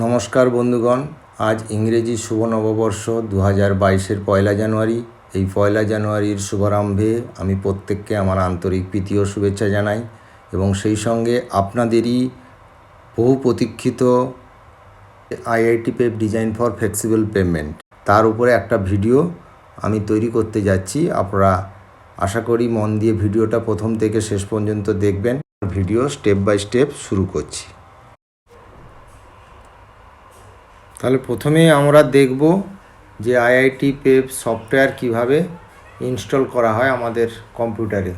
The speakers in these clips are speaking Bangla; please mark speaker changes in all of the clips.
Speaker 1: নমস্কার বন্ধুগণ, আজ ইংরেজি শুভ নববর্ষ 2022-এর 1 জানুয়ারি। এই 1 জানুয়ারির শুভারম্ভে আমি প্রত্যেককে আমার আন্তরিক প্রীতি ও শুভেচ্ছা জানাই এবং সেই সঙ্গে আপনাদেরই বহু প্রতীক্ষিত IIT pave design for flexible pavement তার উপরে একটা ভিডিও আমি তৈরি করতে যাচ্ছি। আপনারা আশা করি মন দিয়ে ভিডিওটা প্রথম থেকে শেষ পর্যন্ত দেখবেন। ভিডিও স্টেপ বাই স্টেপ শুরু করছি। তাহলে প্রথমে আমরা দেখব যে আইআইটি পেপ সফটওয়্যার কিভাবে ইনস্টল করা হয় আমাদের কম্পিউটারে।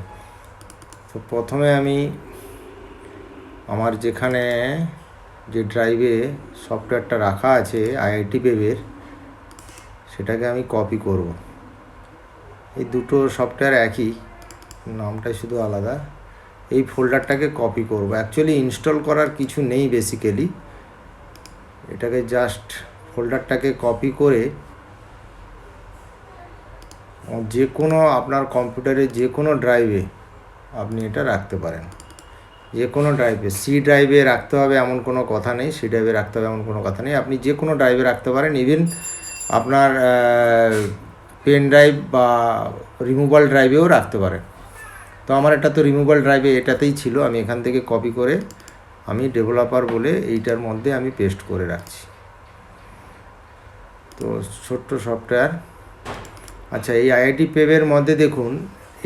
Speaker 1: তো প্রথমে আমি আমার যেখানে যে ড্রাইভে সফটওয়্যারটা রাখা আছে আইআইটি পেপের, সেটাকে আমি কপি করব। এই দুটো সফটওয়্যার একই, নামটা শুধু আলাদা। এই ফোল্ডারটাকে কপি করব। অ্যাকচুয়ালি ইনস্টল করার কিছু নেই বেসিক্যালি, এটাকে জাস্ট ফোল্ডারটাকে কপি করে যে কোনো আপনার কম্পিউটারে যে কোনো ড্রাইভে আপনি এটা রাখতে পারেন। যে কোনো ড্রাইভে, সি ড্রাইভে রাখতে হবে এমন কোনো কথা নেই, সি ড্রাইভে রাখতে হবে এমন কোনো কথা নেই। আপনি যে কোনো ড্রাইভে রাখতে পারেন, ইভেন আপনার পেন ড্রাইভ বা রিমুভাল ড্রাইভেও রাখতে পারেন। তো আমার এটা তো রিমুভাল ড্রাইভে এটাতেই ছিল, আমি এখান থেকে কপি করে আমি ডেভেলপার বলে এইটার মধ্যে আমি পেস্ট করে রাখছি। তো ছোট্ট সফটওয়্যার। আচ্ছা, এই আইআইটি পেপের মধ্যে দেখুন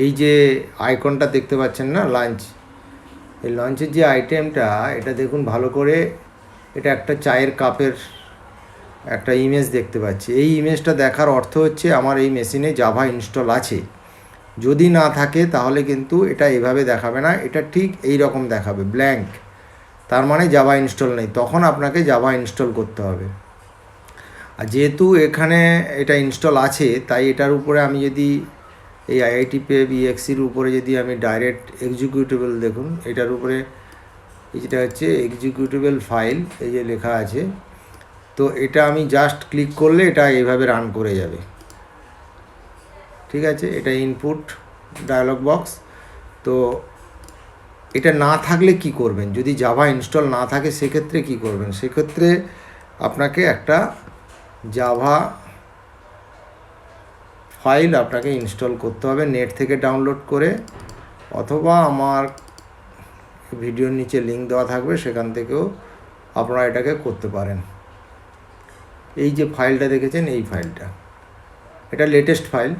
Speaker 1: এই যে আইকনটা দেখতে পাচ্ছেন না, লঞ্চ, এই লঞ্চের যে আইটেমটা, এটা দেখুন ভালো করে। এটা একটা চায়ের কাপের একটা ইমেজ দেখতে পাচ্ছি। এই ইমেজটা দেখার অর্থ হচ্ছে আমার এই মেশিনে জাভা ইনস্টল আছে। যদি না থাকে তাহলে কিন্তু এটা এভাবে দেখাবে না, এটা ঠিক এই রকম দেখাবে, ব্ল্যাঙ্ক। তার মানে জাভা ইনস্টল নেই, তখন আপনাকে জাভা ইনস্টল করতে হবে। আর যেহেতু এখানে এটা ইনস্টল আছে, তাই এটার উপরে আমি যদি এই আইআইটি পেপ ইএক্সির উপরে যদি আমি ডাইরেক্ট এক্সিকিউটেবল, দেখুন এটার উপরে যেটা হচ্ছে এক্সিকিউটেবল ফাইল, এই যে লেখা আছে, তো এটা আমি জাস্ট ক্লিক করলে এটা এইভাবে রান করে যাবে। ঠিক আছে, এটা ইনপুট ডায়ালগ বক্স। তো এটা না থাকলে কি করবেন, যদি জাভা ইনস্টল না থাকে সেক্ষেত্রে কি করবেন? সেক্ষেত্রে আপনাকে একটা জাভা ফাইল আপনাকে ইনস্টল করতে হবে নেট থেকে ডাউনলোড করে, অথবা আমার ভিডিওর নিচে লিঙ্ক দেওয়া থাকবে, সেখান থেকেও আপনারা এটাকে করতে পারেন। এই যে ফাইলটা দেখেছেন, এই ফাইলটা, এটা লেটেস্ট ফাইল,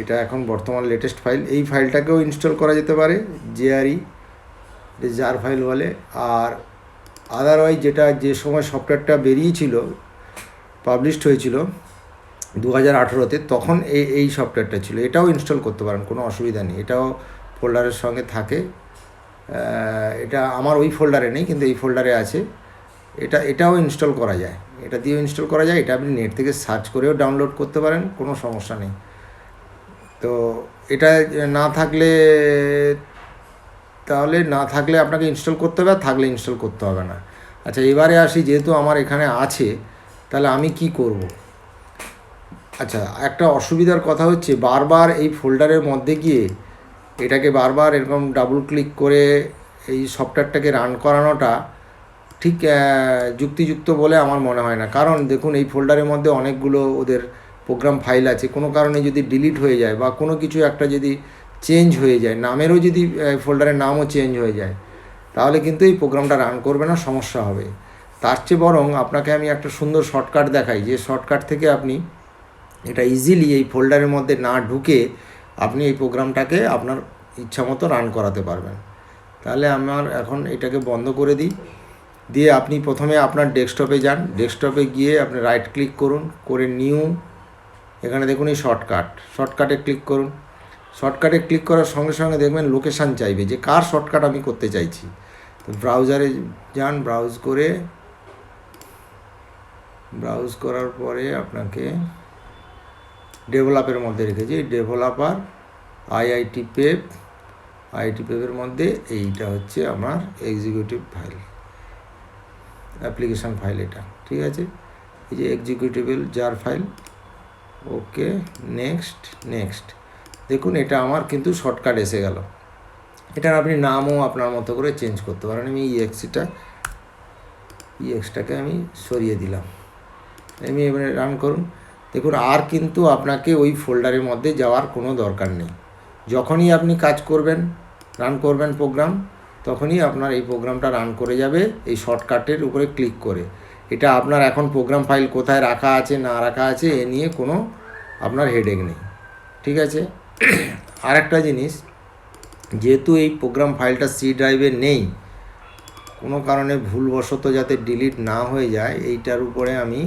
Speaker 1: এটা এখন বর্তমান লেটেস্ট ফাইল। এই ফাইলটাকেও ইনস্টল করা যেতে পারে, জেআরই, জার ফাইল বলে। আর আদারওয়াইজ যেটা যে সময় সফটওয়্যারটা বেরিয়েছিল, পাবলিশড হয়েছিল 2018-তে, তখন এই সফটওয়্যারটা ছিল, এটাও ইনস্টল করতে পারেন, কোনো অসুবিধা নেই। এটাও ফোল্ডারের সঙ্গে থাকে। এটা আমার ওই ফোল্ডারে নেই, কিন্তু এই ফোল্ডারে আছে। এটাও ইনস্টল করা যায়, এটা দিয়েও ইনস্টল করা যায়। এটা আপনি নেট থেকে সার্চ করেও ডাউনলোড করতে পারেন, কোনো সমস্যা নেই। তো এটা না থাকলে আপনাকে ইনস্টল করতে হবে, আর থাকলে ইনস্টল করতে হবে না। আচ্ছা, এবারে আসি, যেহেতু আমার এখানে আছে, তাহলে আমি কি করব? আচ্ছা, একটা অসুবিধার কথা হচ্ছে, বারবার এই ফোল্ডারের মধ্যে গিয়ে এটাকে বারবার এরকম ডাবল ক্লিক করে এই সফটওয়্যারটাকে রান করানোটা ঠিক যুক্তিযুক্ত বলে আমার মনে হয় না। কারণ দেখুন, এই ফোল্ডারের মধ্যে অনেকগুলো ওদের প্রোগ্রাম ফাইল আছে। কোনো কারণে যদি ডিলিট হয়ে যায় বা কোনো কিছু একটা যদি চেঞ্জ হয়ে যায়, নামেরও যদি ফোল্ডারের নামও চেঞ্জ হয়ে যায়, তাহলে কিন্তু এই প্রোগ্রামটা রান করবে না, সমস্যা হবে। তার চেয়ে বরং আপনাকে আমি একটা সুন্দর শর্টকাট দেখাই, যে শর্টকাট থেকে আপনি এটা ইজিলি এই ফোল্ডারের মধ্যে না ঢুকে আপনি এই প্রোগ্রামটাকে আপনার ইচ্ছা মতো রান করাতে পারবেন। তাহলে আমার এখন এটাকে বন্ধ করে দিই। দিয়ে আপনি প্রথমে আপনার ডেস্কটপে যান, ডেস্কটপে গিয়ে আপনি রাইট ক্লিক করুন, করে নিউ, এখানে দেখুন এই শর্টকাটে ক্লিক করুন। শর্টকাটে ক্লিক করার সঙ্গে সঙ্গে দেখবেন লোকেশান চাইবে, যে কার শর্টকাট আমি করতে চাইছি। তো ব্রাউজারে যান, ব্রাউজ করার পরে আপনাকে ডেভেলপের মধ্যে রেখেছি, ডেভেলপার আইআইটি পেপের মধ্যে এইটা হচ্ছে আমার এক্সিকিউটিভ ফাইল, অ্যাপ্লিকেশান ফাইল এটা। ঠিক আছে, এই যে এক্সিকিউটেবল জার ফাইল। ওকে, নেক্সট। দেখুন এটা আমার কিন্তু শর্টকাট এসে গেল। এটার আপনি নামও আপনার মতো করে চেঞ্জ করতে পারেন। আমি ইএক্সিটা এক্সটাকে আমি সরিয়ে দিলাম। আমি এবারে রান করুন। দেখুন আর কিন্তু আপনাকে ওই ফোল্ডারের মধ্যে যাওয়ার কোনো দরকার নেই। যখনই আপনি কাজ করবেন, রান করবেন প্রোগ্রাম, তখনই আপনার এই প্রোগ্রামটা রান করে যাবে এই শর্টকাটের উপরে ক্লিক করে। এটা আপনার এখন প্রোগ্রাম ফাইল কোথায় রাখা আছে না রাখা আছে এ নিয়ে কোনো আপনার হেডেক নেই, ঠিক আছে। আর একটা জিনিস, যেহেতু এই প্রোগ্রাম ফাইলটা সি ড্রাইভে নেই, কোনো কারণে ভুলবশত যাতে ডিলিট না হয়ে যায়, এইটার উপরে আমি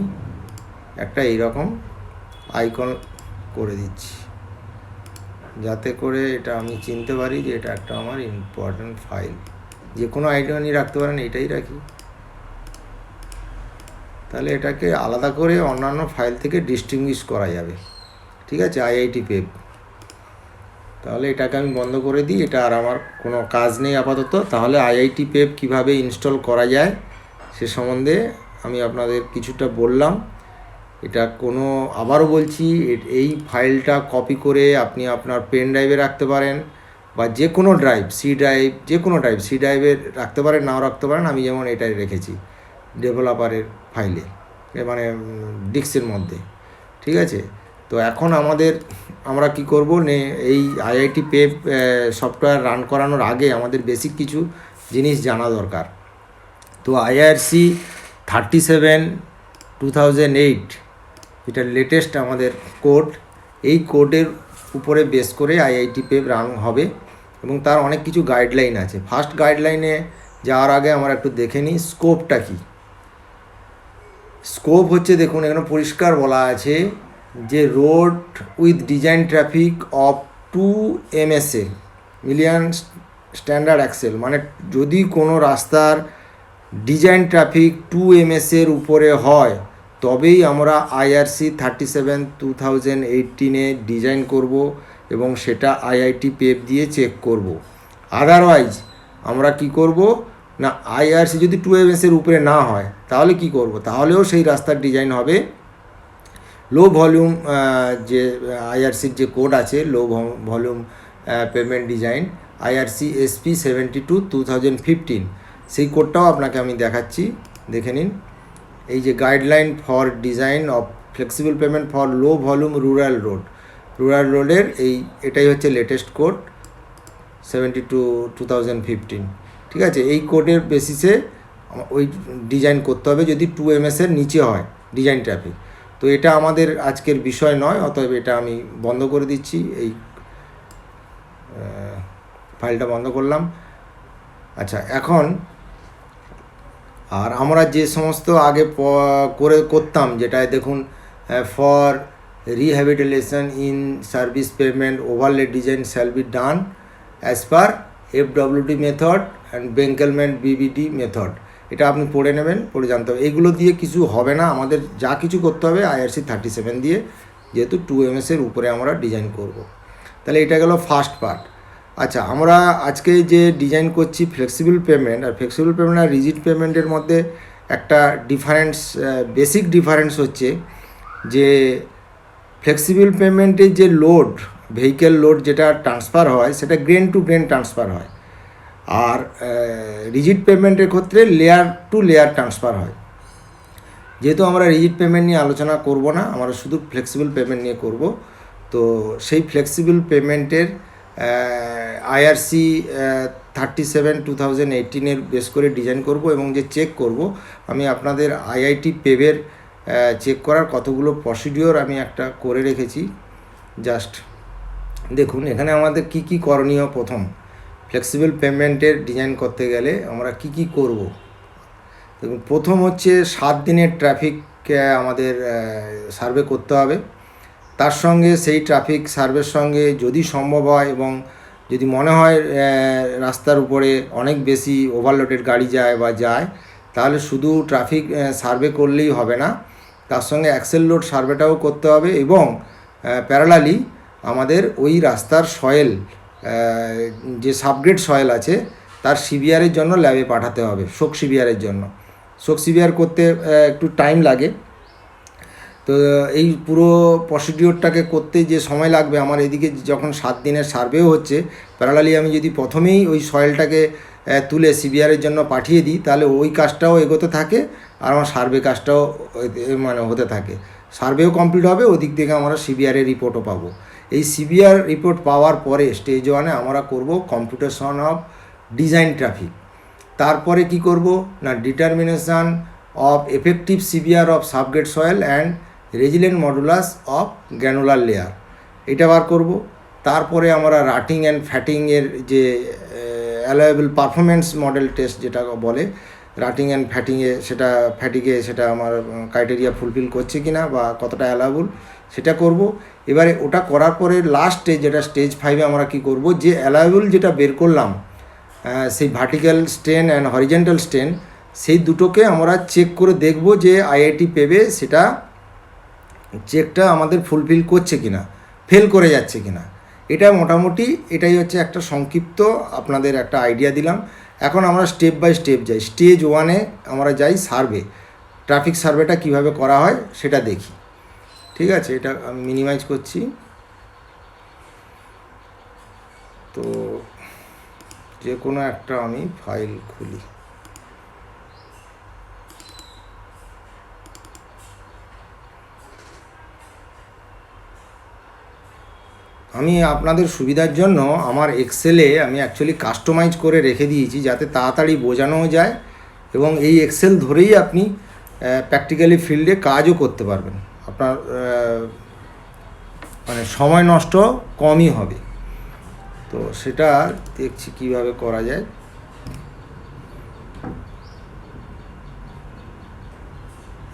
Speaker 1: একটা এইরকম আইকন করে দিচ্ছি, যাতে করে এটা আমি চিনতে পারি যে এটা একটা আমার ইম্পর্ট্যান্ট ফাইল। যে কোনো আইকনই রাখতে পারেন, এটাই রাখি, তাহলে এটাকে আলাদা করে অন্যান্য ফাইল থেকে ডিস্টিংগুইশ করা যাবে, ঠিক আছে। আইআইটি পেপ, তাহলে এটাকে আমি বন্ধ করে দিই, এটা আর আমার কোনো কাজ নেই আপাতত। তাহলে আইআইটি পেপ কীভাবে ইনস্টল করা যায় সে সম্বন্ধে আমি আপনাদের কিছুটা বললাম। এটা কোনো, আবারও বলছি, এই ফাইলটা কপি করে আপনি আপনার পেন ড্রাইভে রাখতে পারেন, বা যে কোনো ড্রাইভ, সি ড্রাইভ, যে কোনো ড্রাইভ, সি ড্রাইভে রাখতে পারেন, নাও রাখতে পারেন। আমি যেমন এটাই রেখেছি ডেভেলপারের ফাইলে, মানে ডিস্কের মধ্যে, ঠিক আছে। তো এখন আমরা কি করব, এই আইআইটি পেপ সফটওয়্যার রান করানোর আগে আমাদের বেসিক কিছু জিনিস জানা দরকার। তো IRC 37/2008 এটা লেটেস্ট আমাদের কোড, এই কোডের উপরে বেস করে আইআইটি পেপ রান হবে, এবং তার অনেক কিছু গাইডলাইন আছে। ফার্স্ট গাইডলাইনে যাওয়ার আগে আমরা একটু দেখে নিই স্কোপটা কী। স্কোপ হচ্ছে, দেখুন এখানে পরিষ্কার বলা আছে যে road with design traffic of 2 MSA million standard axle, মানে যদি কোনো রাস্তার ডিজাইন ট্রাফিক 2 MSA-র উপরে হয় তবেই আমরা IRC 37/2018-এ ডিজাইন করব এবং সেটা আইআইটি পেপ দিয়ে চেক করব। আদারওয়াইজ আমরা কি করব না, IRC যদি 2 MSA-র উপরে না হয় তাহলে কি করব, তাহলেও সেই রাস্তার ডিজাইন হবে লো ভলিউম, যে IRCর যে কোড আছে লো volume payment design IRC SP 72/2015, সেই কোডটাও আপনাকে আমি দেখাচ্ছি, দেখে নিন। এই যে guideline for design of flexible payment for low volume rural রোডের এটাই হচ্ছে লেটেস্ট কোড 72/2015, ঠিক আছে। এই কোডের বেসিসে ওই ডিজাইন করতে হবে যদি 2 MSA-র নিচে হয় ডিজাইন ট্রাফিক। তো এটা আমাদের আজকের বিষয় নয়, অতএব এটা আমি বন্ধ করে দিচ্ছি, এই ফাইলটা বন্ধ করলাম। আচ্ছা, এখন আর আমরা যে সমস্ত আগে করতাম, যেটায় দেখুন for rehabilitation in service pavement overlay design shall be done as per FWD method and Benkelman BBD method, এটা আপনি পড়ে নেবেন, পড়ে জানতে হবে। এইগুলো দিয়ে কিছু হবে না, আমাদের যা কিছু করতে হবে IRC 37 দিয়ে, যেহেতু 2 MSA-র উপরে আমরা ডিজাইন করব। তাহলে এটা গেল ফার্স্ট পার্ট। আচ্ছা, আমরা আজকে যে ডিজাইন করছি ফ্লেক্সিবল পেমেন্ট, আর ফ্লেক্সিবল পেমেন্ট আর রিজিড পেমেন্টের মধ্যে একটা ডিফারেন্স, বেসিক ডিফারেন্স হচ্ছে যে ফ্লেক্সিবল পেমেন্টের যে লোড, ভেহিকেল লোড যেটা ট্রান্সফার হয় সেটা গ্রেন টু গ্রেন ট্রান্সফার হয়, আর রিজিড পেমেন্টের ক্ষেত্রে লেয়ার টু লেয়ার ট্রান্সফার হয়। যেহেতু আমরা রিজিড পেমেন্ট নিয়ে আলোচনা করব না, আমরা শুধু ফ্লেক্সিবল পেমেন্ট নিয়ে করব, তো সেই ফ্লেক্সিবল পেমেন্টের IRC 37/2018-এর বেস করে ডিজাইন করব, এবং যে চেক করব আমি আপনাদের আইআইটি পেপের চেক করার কতগুলো প্রসিডিওর আমি একটা করে রেখেছি। জাস্ট দেখুন এখানে আমাদের কি কি করণীয়। প্রথম, ফ্লেক্সিবল পেমেন্টের ডিজাইন করতে গেলে আমরা কি কি করব। দেখুন, প্রথম হচ্ছে 7 দিনের ট্রাফিক আমাদের সার্ভে করতে হবে। তার সঙ্গে সেই ট্রাফিক সার্ভের সঙ্গে যদি সম্ভব হয় এবং যদি মনে হয় রাস্তার উপরে অনেক বেশি ওভারলোডেড গাড়ি যায় তাহলে শুধু ট্রাফিক সার্ভে করলেই হবে না, তার সঙ্গে অ্যাক্সেল লোড সার্ভেটাও করতে হবে, এবং প্যারালালি আমাদের ওই রাস্তার সয়েল, যে সাবগ্রেড সয়েল আছে তার সিভিআরের জন্য ল্যাবে পাঠাতে হবে, শোক সিভিআরের জন্য। শোক সিভিআর করতে একটু টাইম লাগে, তো এই পুরো প্রসিডিওরটাকে করতে যে সময় লাগবে, আমার এদিকে যখন 7 দিনের সার্ভেও হচ্ছে, প্যারালালি আমি যদি প্রথমেই ওই সয়েলটাকে তুলে সিবিআরের জন্য পাঠিয়ে দিই, তাহলে ওই কাজটাও এগোতে থাকে আর আমার সার্ভে কাজটাও মানে হতে থাকে। সার্ভেও কমপ্লিট হবে, ওদিক থেকে আমরা সিবিআরের রিপোর্টও পাবো। এই সিবিআর রিপোর্ট পাওয়ার পরে স্টেজ 1-এ আমরা করব কম্পিউটেশন অফ ডিজাইন ট্রাফিক। তারপরে কি করব না, determination of effective CBR of subgrade soil and resilient modulus of granular layer, এটা বার করব। তারপরে আমরা রাটিং অ্যান্ড ফ্যাটিংয়ের যে অ্যালায়েবল পারফরমেন্স মডেল টেস্ট যেটা বলে, রাটিং অ্যান্ড ফ্যাটিগে সেটা আমার ক্রাইটেরিয়া ফুলফিল করছে কি না বা কতটা অ্যালায়েবল সেটা করব। এবারে ওটা করার পরে লাস্ট স্টেজ, যেটা স্টেজ 5-এ আমরা কি করব, যে অ্যালায়েবল যেটা বের করলাম সেই vertical strain and horizontal strain, সেই দুটোকে আমরা চেক করে দেখব যে আইআইটি পেবে সেটা চেকটা আমাদের ফুলফিল করছে কি না, ফেল করে যাচ্ছে কি না। এটা মোটামুটি এটাই হচ্ছে একটা সংক্ষিপ্ত আপনাদের একটা আইডিয়া দিলাম। এখন আমরা স্টেপ বাই স্টেপ যাই। স্টেজ 1-এ আমরা যাই সার্ভে, ট্রাফিক সার্ভেটা কিভাবে করা হয় সেটা দেখি। ঠিক আছে, এটা আমি মিনিমাইজ করছি। তো যে কোনো একটা আমি ফাইল খুলি। আমি আপনাদের সুবিধার জন্য আমার এক্সেলে আমি অ্যাকচুয়ালি কাস্টমাইজ করে রেখে দিয়েছি যাতে তাড়াতাড়ি বোঝানোও যায় এবং এই এক্সেল ধরেই আপনি প্র্যাকটিক্যালি ফিল্ডে কাজও করতে পারবেন। আপনার মানে সময় নষ্ট কমই হবে। তো সেটা দেখছি কিভাবে করা যায়।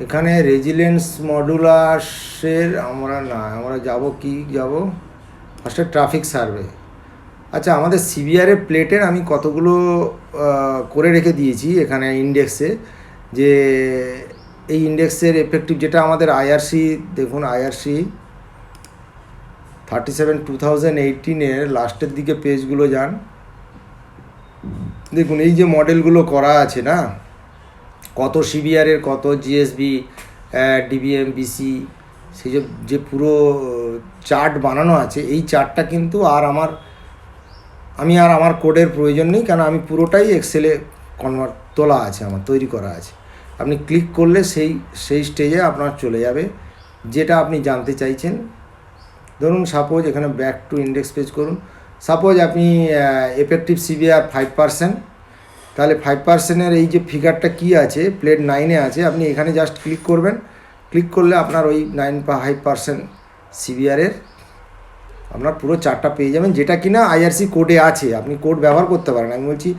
Speaker 1: এখানে রেজিলেন্স মডুলাসের আমরা যাব ফার্স্টে ট্রাফিক সার্ভে। আচ্ছা, আমাদের সিবিআরের প্লেটের আমি কতগুলো করে রেখে দিয়েছি এখানে ইন্ডেক্সে, যে এই ইন্ডেক্সের এফেক্টিভ যেটা আমাদের আইআরসি, দেখুন আইআরসি 37/2018-এর লাস্টের দিকে পেজগুলো যান, দেখুন এই যে মডেলগুলো করা আছে না, কত সিবিআরের, কত জিএসবি, ডিবিএম, বিসি, সেই যে পুরো চার্ট বানানো আছে, এই চার্টটা কিন্তু আমার কোডের প্রয়োজন নেই, কারণ আমি পুরোটাই এক্সেলে তোলা আছে, আমার তৈরি করা আছে। আপনি ক্লিক করলে সেই স্টেজে আপনার চলে যাবে যেটা আপনি জানতে চাইছেন। ধরুন সাপোজ এখানে ব্যাক টু ইন্ডেক্স পেজ করুন। সাপোজ আপনি এফেক্টিভ সিবিআর 5%, তাহলে 5%-এর এই যে ফিগারটা কি আছে, প্লেট 9-এ আছে, আপনি এখানে জাস্ট ক্লিক করবেন। ক্লিক করলে আপনার ওই 9.5% সিবিআরের আপনার পুরো চার্টটা পেয়ে যাবেন, যেটা কিনা আইআরসি কোডে আছে। আপনি কোড ব্যবহার করতে পারেন। আমি বলছি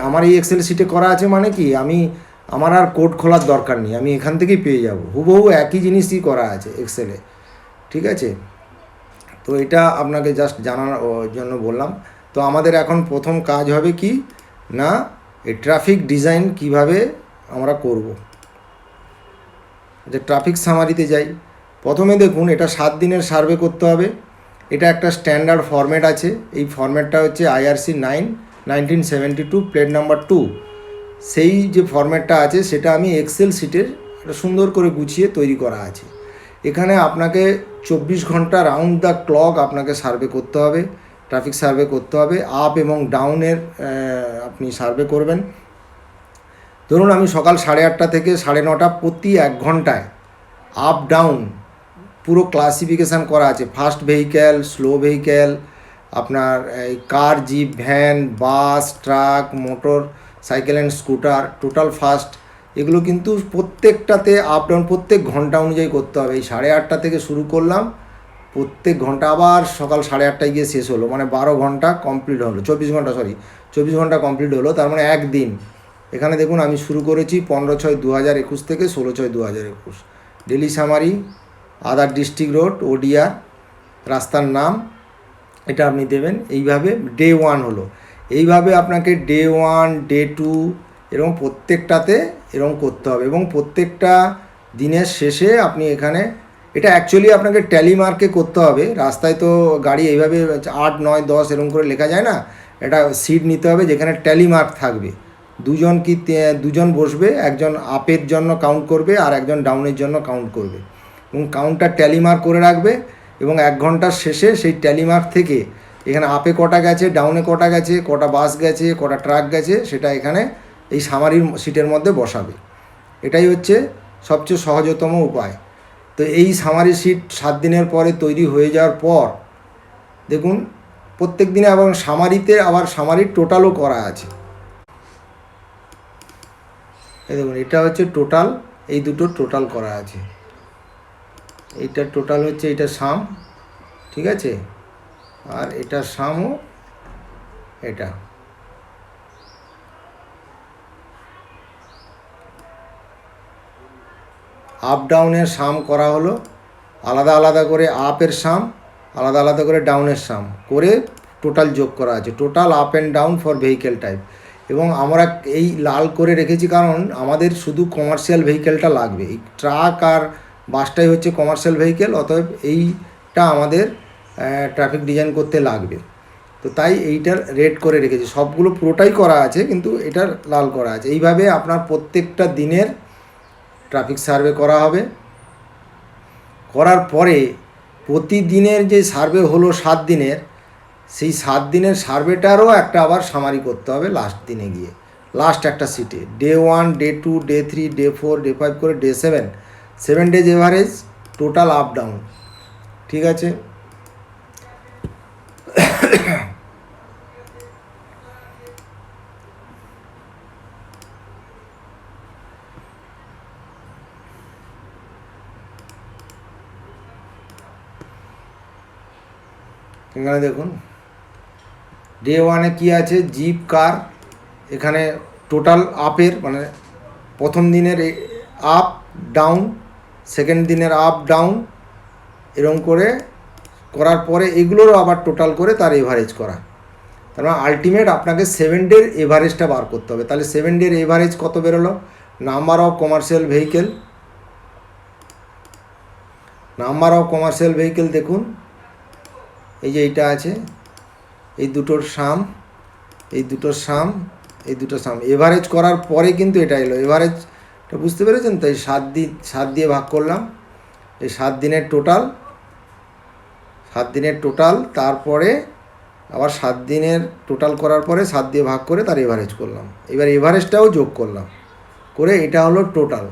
Speaker 1: আমার এই এক্সেল শিটে করা আছে মানে কি, আমার আর কোড খোলার দরকার নেই, আমি এখান থেকেই পেয়ে যাব। হুবহু একই জিনিসই করা আছে এক্সেলে। ঠিক আছে, তো এটা আপনাকে জাস্ট জানানোর জন্য বললাম। তো আমাদের এখন প্রথম কাজ হবে কি না, এই ট্রাফিক ডিজাইন কিভাবে আমরা করব। যে ট্রাফিক সামারিতে যাই, প্রথমে দেখুন এটা 7 দিনের সার্ভে করতে হবে। এটা একটা স্ট্যান্ডার্ড ফরম্যাট আছে। এই ফরম্যাটটা হচ্ছে আইআরসি 9/1972 প্লেট নাম্বার 2। সেই যে ফরম্যাটটা আছে সেটা আমি এক্সেল শিটের একটা সুন্দর করে গুছিয়ে তৈরি করা আছে। এখানে আপনাকে 24 ঘন্টা রাউন্ড দ্য ক্লক আপনাকে সার্ভে করতে হবে, ট্রাফিক সার্ভে করতে হবে। আপ এবং ডাউনের আপনি সার্ভে করবেন। ধরুন আমি সকাল 8:30 থেকে 9:30 প্রতি 1 ঘন্টায় আপ ডাউন পুরো ক্লাসিফিকেশান করা আছে। ফাস্ট ভেহিক্যাল, স্লো ভেহিক্যাল, আপনার এই car, jeep, van, bus, truck, motorcycle and scooter, total fast, এগুলো কিন্তু প্রত্যেকটাতে আপ ডাউন প্রত্যেক ঘন্টা অনুযায়ী করতে হবে। এই 8:30 থেকে শুরু করলাম, প্রত্যেক ঘন্টা আবার সকাল 8:30 গিয়ে শেষ হলো, মানে 12 ঘন্টা কমপ্লিট হলো, 24 ঘন্টা কমপ্লিট হলো, তার মানে একদিন। এখানে দেখুন আমি শুরু করেছি 15/6/2021 থেকে 16/6/2021। ডেলি সামারি, আদার ডিস্ট্রিক্ট রোড, ওডিআর, রাস্তার নাম এটা আপনি দেবেন। এইভাবে ডে 1 হলো। এইভাবে আপনাকে ডে 1, ডে 2 এরকম প্রত্যেকটাতে এরকম করতে হবে এবং প্রত্যেকটা দিনের শেষে আপনি এখানে এটা অ্যাকচুয়ালি আপনাকে ট্যালি মার্কে করতে হবে। রাস্তায় তো গাড়ি এইভাবে 8, 9, 10 এরকম করে লেখা যায় না, এটা সিট নিতে হবে যেখানে ট্যালি মার্ক থাকবে। দুজন বসবে, একজন আপের জন্য কাউন্ট করবে আর একজন ডাউনের জন্য কাউন্ট করবে এবং কাউন্টটা ট্যালি মার্ক করে রাখবে এবং 1 ঘন্টার শেষে সেই ট্যালি মার্ক থেকে এখানে আপে কটা গেছে, ডাউনে কটা গেছে, কটা বাস গেছে, কটা ট্রাক গেছে, সেটা এখানে এই সামারির শিটের মধ্যে বসাবে। এটাই হচ্ছে সবচেয়ে সহজতম উপায়। তো এই সামারি শিট 7 দিনের পরে তৈরি হয়ে যাওয়ার পর দেখুন প্রত্যেক দিনে আবার সামারিতে আবার সামারির টোটালও করা আছে। এই দেখুন এটা হচ্ছে টোটাল, এই দুটো টোটাল করা আছে। এইটার টোটাল হচ্ছে এটা সাম, ঠিক আছে, আর এটা সামও এটা। আপ ডাউনের সাম করা হলো, আলাদা আলাদা করে আপের সাম, আলাদা আলাদা করে ডাউনের সাম করে টোটাল যোগ করা আছে। Total up and down for vehicle type. এবং আমরা এই লাল করে রেখেছি কারণ আমাদের শুধু কমার্শিয়াল ভেহিকেলটা লাগবে। এই ট্রাক আর বাসটাই হচ্ছে কমার্শিয়াল ভেহিকেল, অতএব এইটা আমাদের ট্রাফিক ডিজাইন করতে লাগবে। তো তাই এইটার রেড করে রেখেছি। সবগুলো পুরোটাই করা আছে কিন্তু এটার লাল করা আছে। এইভাবে আপনার প্রত্যেকটা দিনের ট্রাফিক সার্ভে করা হবে। করার পরে প্রতিদিনের যে সার্ভে হলো 7 দিনের, সেই 7 দিনের সার্ভেটারও একটা আবার সামারি করতে হবে লাস্ট দিনে গিয়ে, লাস্ট একটা সিটে। Day 1, day 2, day 3, day 4, day 5 করে day 7 days average total up down, ঠিক আছে। এখানে দেখুন ডে 1-এ কী আছে, জিপ, কার। এখানে টোটাল আপের মানে প্রথম দিনের আপ ডাউন, সেকেন্ড দিনের আপ ডাউন, এরকম করে করার পরে এগুলোরও আবার টোটাল করে তার এভারেজ করা। তার মানে আলটিমেট আপনাকে 7 ডের এভারেজটা বার করতে হবে। তাহলে 7 ডের এভারেজ কত বেরোলো? Number of commercial vehicle, number of commercial vehicle দেখুন এই যে এইটা আছে, এই দুটোর সাম, এই দুটোর সাম, এই দুটো সাম এভারেজ করার পরে কিন্তু এটা এলো। এভারেজটা বুঝতে পেরেছেন তো? এই 7 দিয়ে ভাগ করলাম, এই 7 দিনের টোটাল, 7 দিনের টোটাল, তারপরে আবার 7 দিনের টোটাল করার পরে 7 দিয়ে ভাগ করে তার এভারেজ করলাম। এবার এভারেজটাও যোগ করলাম, করে এটা হলো টোটাল।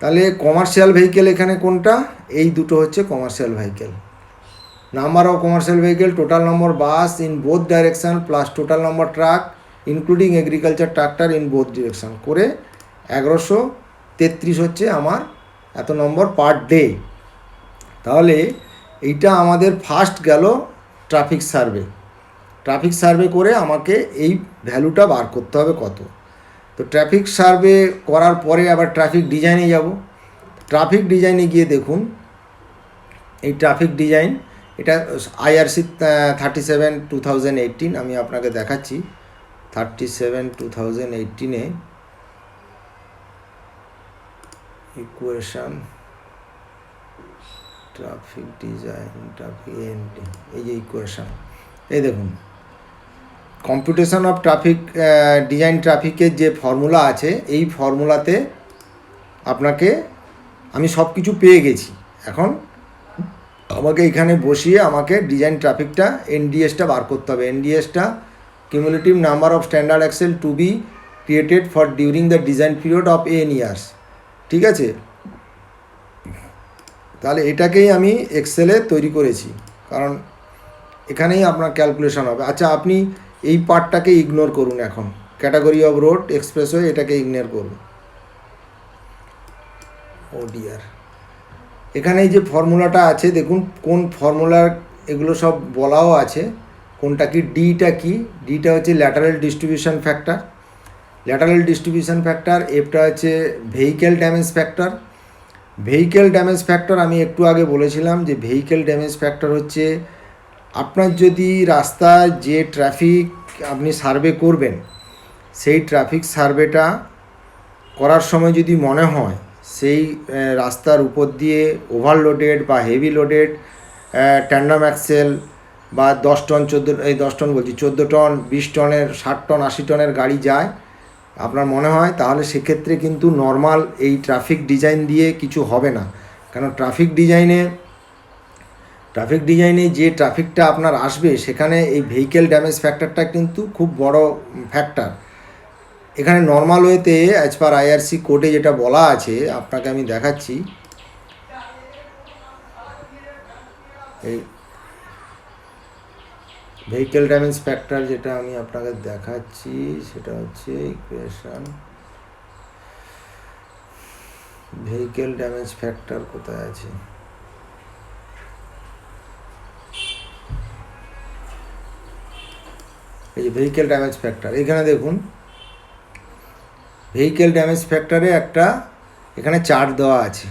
Speaker 1: তাহলে কমার্শিয়াল ভেহিকেল এখানে কোনটা? এই দুটো হচ্ছে commercial vehicle. Number of commercial vehicle, total number bus in both direction plus total number truck including agriculture tractor in both direction করে 1133 হচ্ছে আমার এত নম্বর পার ডে। তাহলে এইটা আমাদের ফার্স্ট গেল ট্রাফিক সার্ভে। ট্রাফিক সার্ভে করে আমাকে এই ভ্যালুটা বার করতে হবে কত। তো ট্রাফিক সার্ভে করার পরে আবার ট্রাফিক ডিজাইনে যাব। ট্রাফিক ডিজাইনে গিয়ে দেখুন এই ট্রাফিক ডিজাইন, এটা IRC 37/2018 আমি আপনাকে দেখাচ্ছি। 37/2018-এ equation traffic design, traffic N T, এই যে ইকুয়েশন, এই দেখুন কম্পিউটেশন অফ ট্রাফিক ডিজাইন ট্রাফিকের যে ফর্মুলা আছে, এই ফর্মুলাতে আপনাকে আমি সব কিছু পেয়ে গেছি। এখন আমাকে এখানে বসিয়ে আমাকে ডিজাইন ট্রাফিকটা এনডিএসটা বার করতে হবে। এনডিএসটা cumulative number of standard axle to be created for during the design period of n years, ঠিক আছে। তাহলে এটাকেই আমি এক্সেলে তৈরি করেছি, কারণ এখানেই আপনার ক্যালকুলেশন হবে। আচ্ছা, আপনি এই পার্টটাকে ইগনোর করুন। এখন ক্যাটাগরি অফ রোড, এক্সপ্রেসওয়ে, এটাকে ইগনোর করুন। ও ডিয়ার, এখানে এই যে ফর্মুলাটা আছে দেখুন, কোন ফর্মুলার এগুলো সব বলাও আছে। কোনটা কি? ডিটা কি? ডিটা হচ্ছে lateral distribution factor. Lateral distribution factor. এফটা হচ্ছে vehicle damage factor. Vehicle damage factor আমি একটু আগে বলেছিলাম যে ভেহিকেল ড্যামেজ ফ্যাক্টর হচ্ছে আপনার যদি রাস্তায় যে ট্রাফিক আপনি সার্ভে করবেন, সেই ট্রাফিক সার্ভেটা করার সময় যদি মনে হয় সেই রাস্তার উপর দিয়ে ওভারলোডেড বা হেভি লোডেড ট্যান্ডাম অ্যাক্সেল বা 10 টন 14 টন 20 টনের 60 টন 80 টনের গাড়ি যায় আপনার মনে হয়, তাহলে সেক্ষেত্রে কিন্তু নর্মাল এই ট্রাফিক ডিজাইন দিয়ে কিছু হবে না। কারণ ট্রাফিক ডিজাইনে ট্রাফিক ডিজাইনে যে ট্রাফিকটা আপনার আসবে সেখানে এই ভেহিকেল ড্যামেজ ফ্যাক্টরটা কিন্তু খুব বড় ফ্যাক্টর। এখানে নর্মাল ওয়েতে অ্যাজ পার আইআরসি কোডে যেটা বলা আছে আপনাকে আমি দেখাচ্ছি, এই ভেহিকেল ড্যামেজ ফ্যাক্টর যেটা আমি আপনাকে দেখাচ্ছি সেটা হচ্ছে ইকুয়েশন। ভেহিকেল ড্যামেজ ফ্যাক্টর কোথায় আছে? এই যে ভেহিকেল ড্যামেজ ফ্যাক্টর, এখানে দেখুন ভেহিকেল ড্যামেজ ফ্যাক্টরে একটা এখানে চার্ট দেওয়া আছে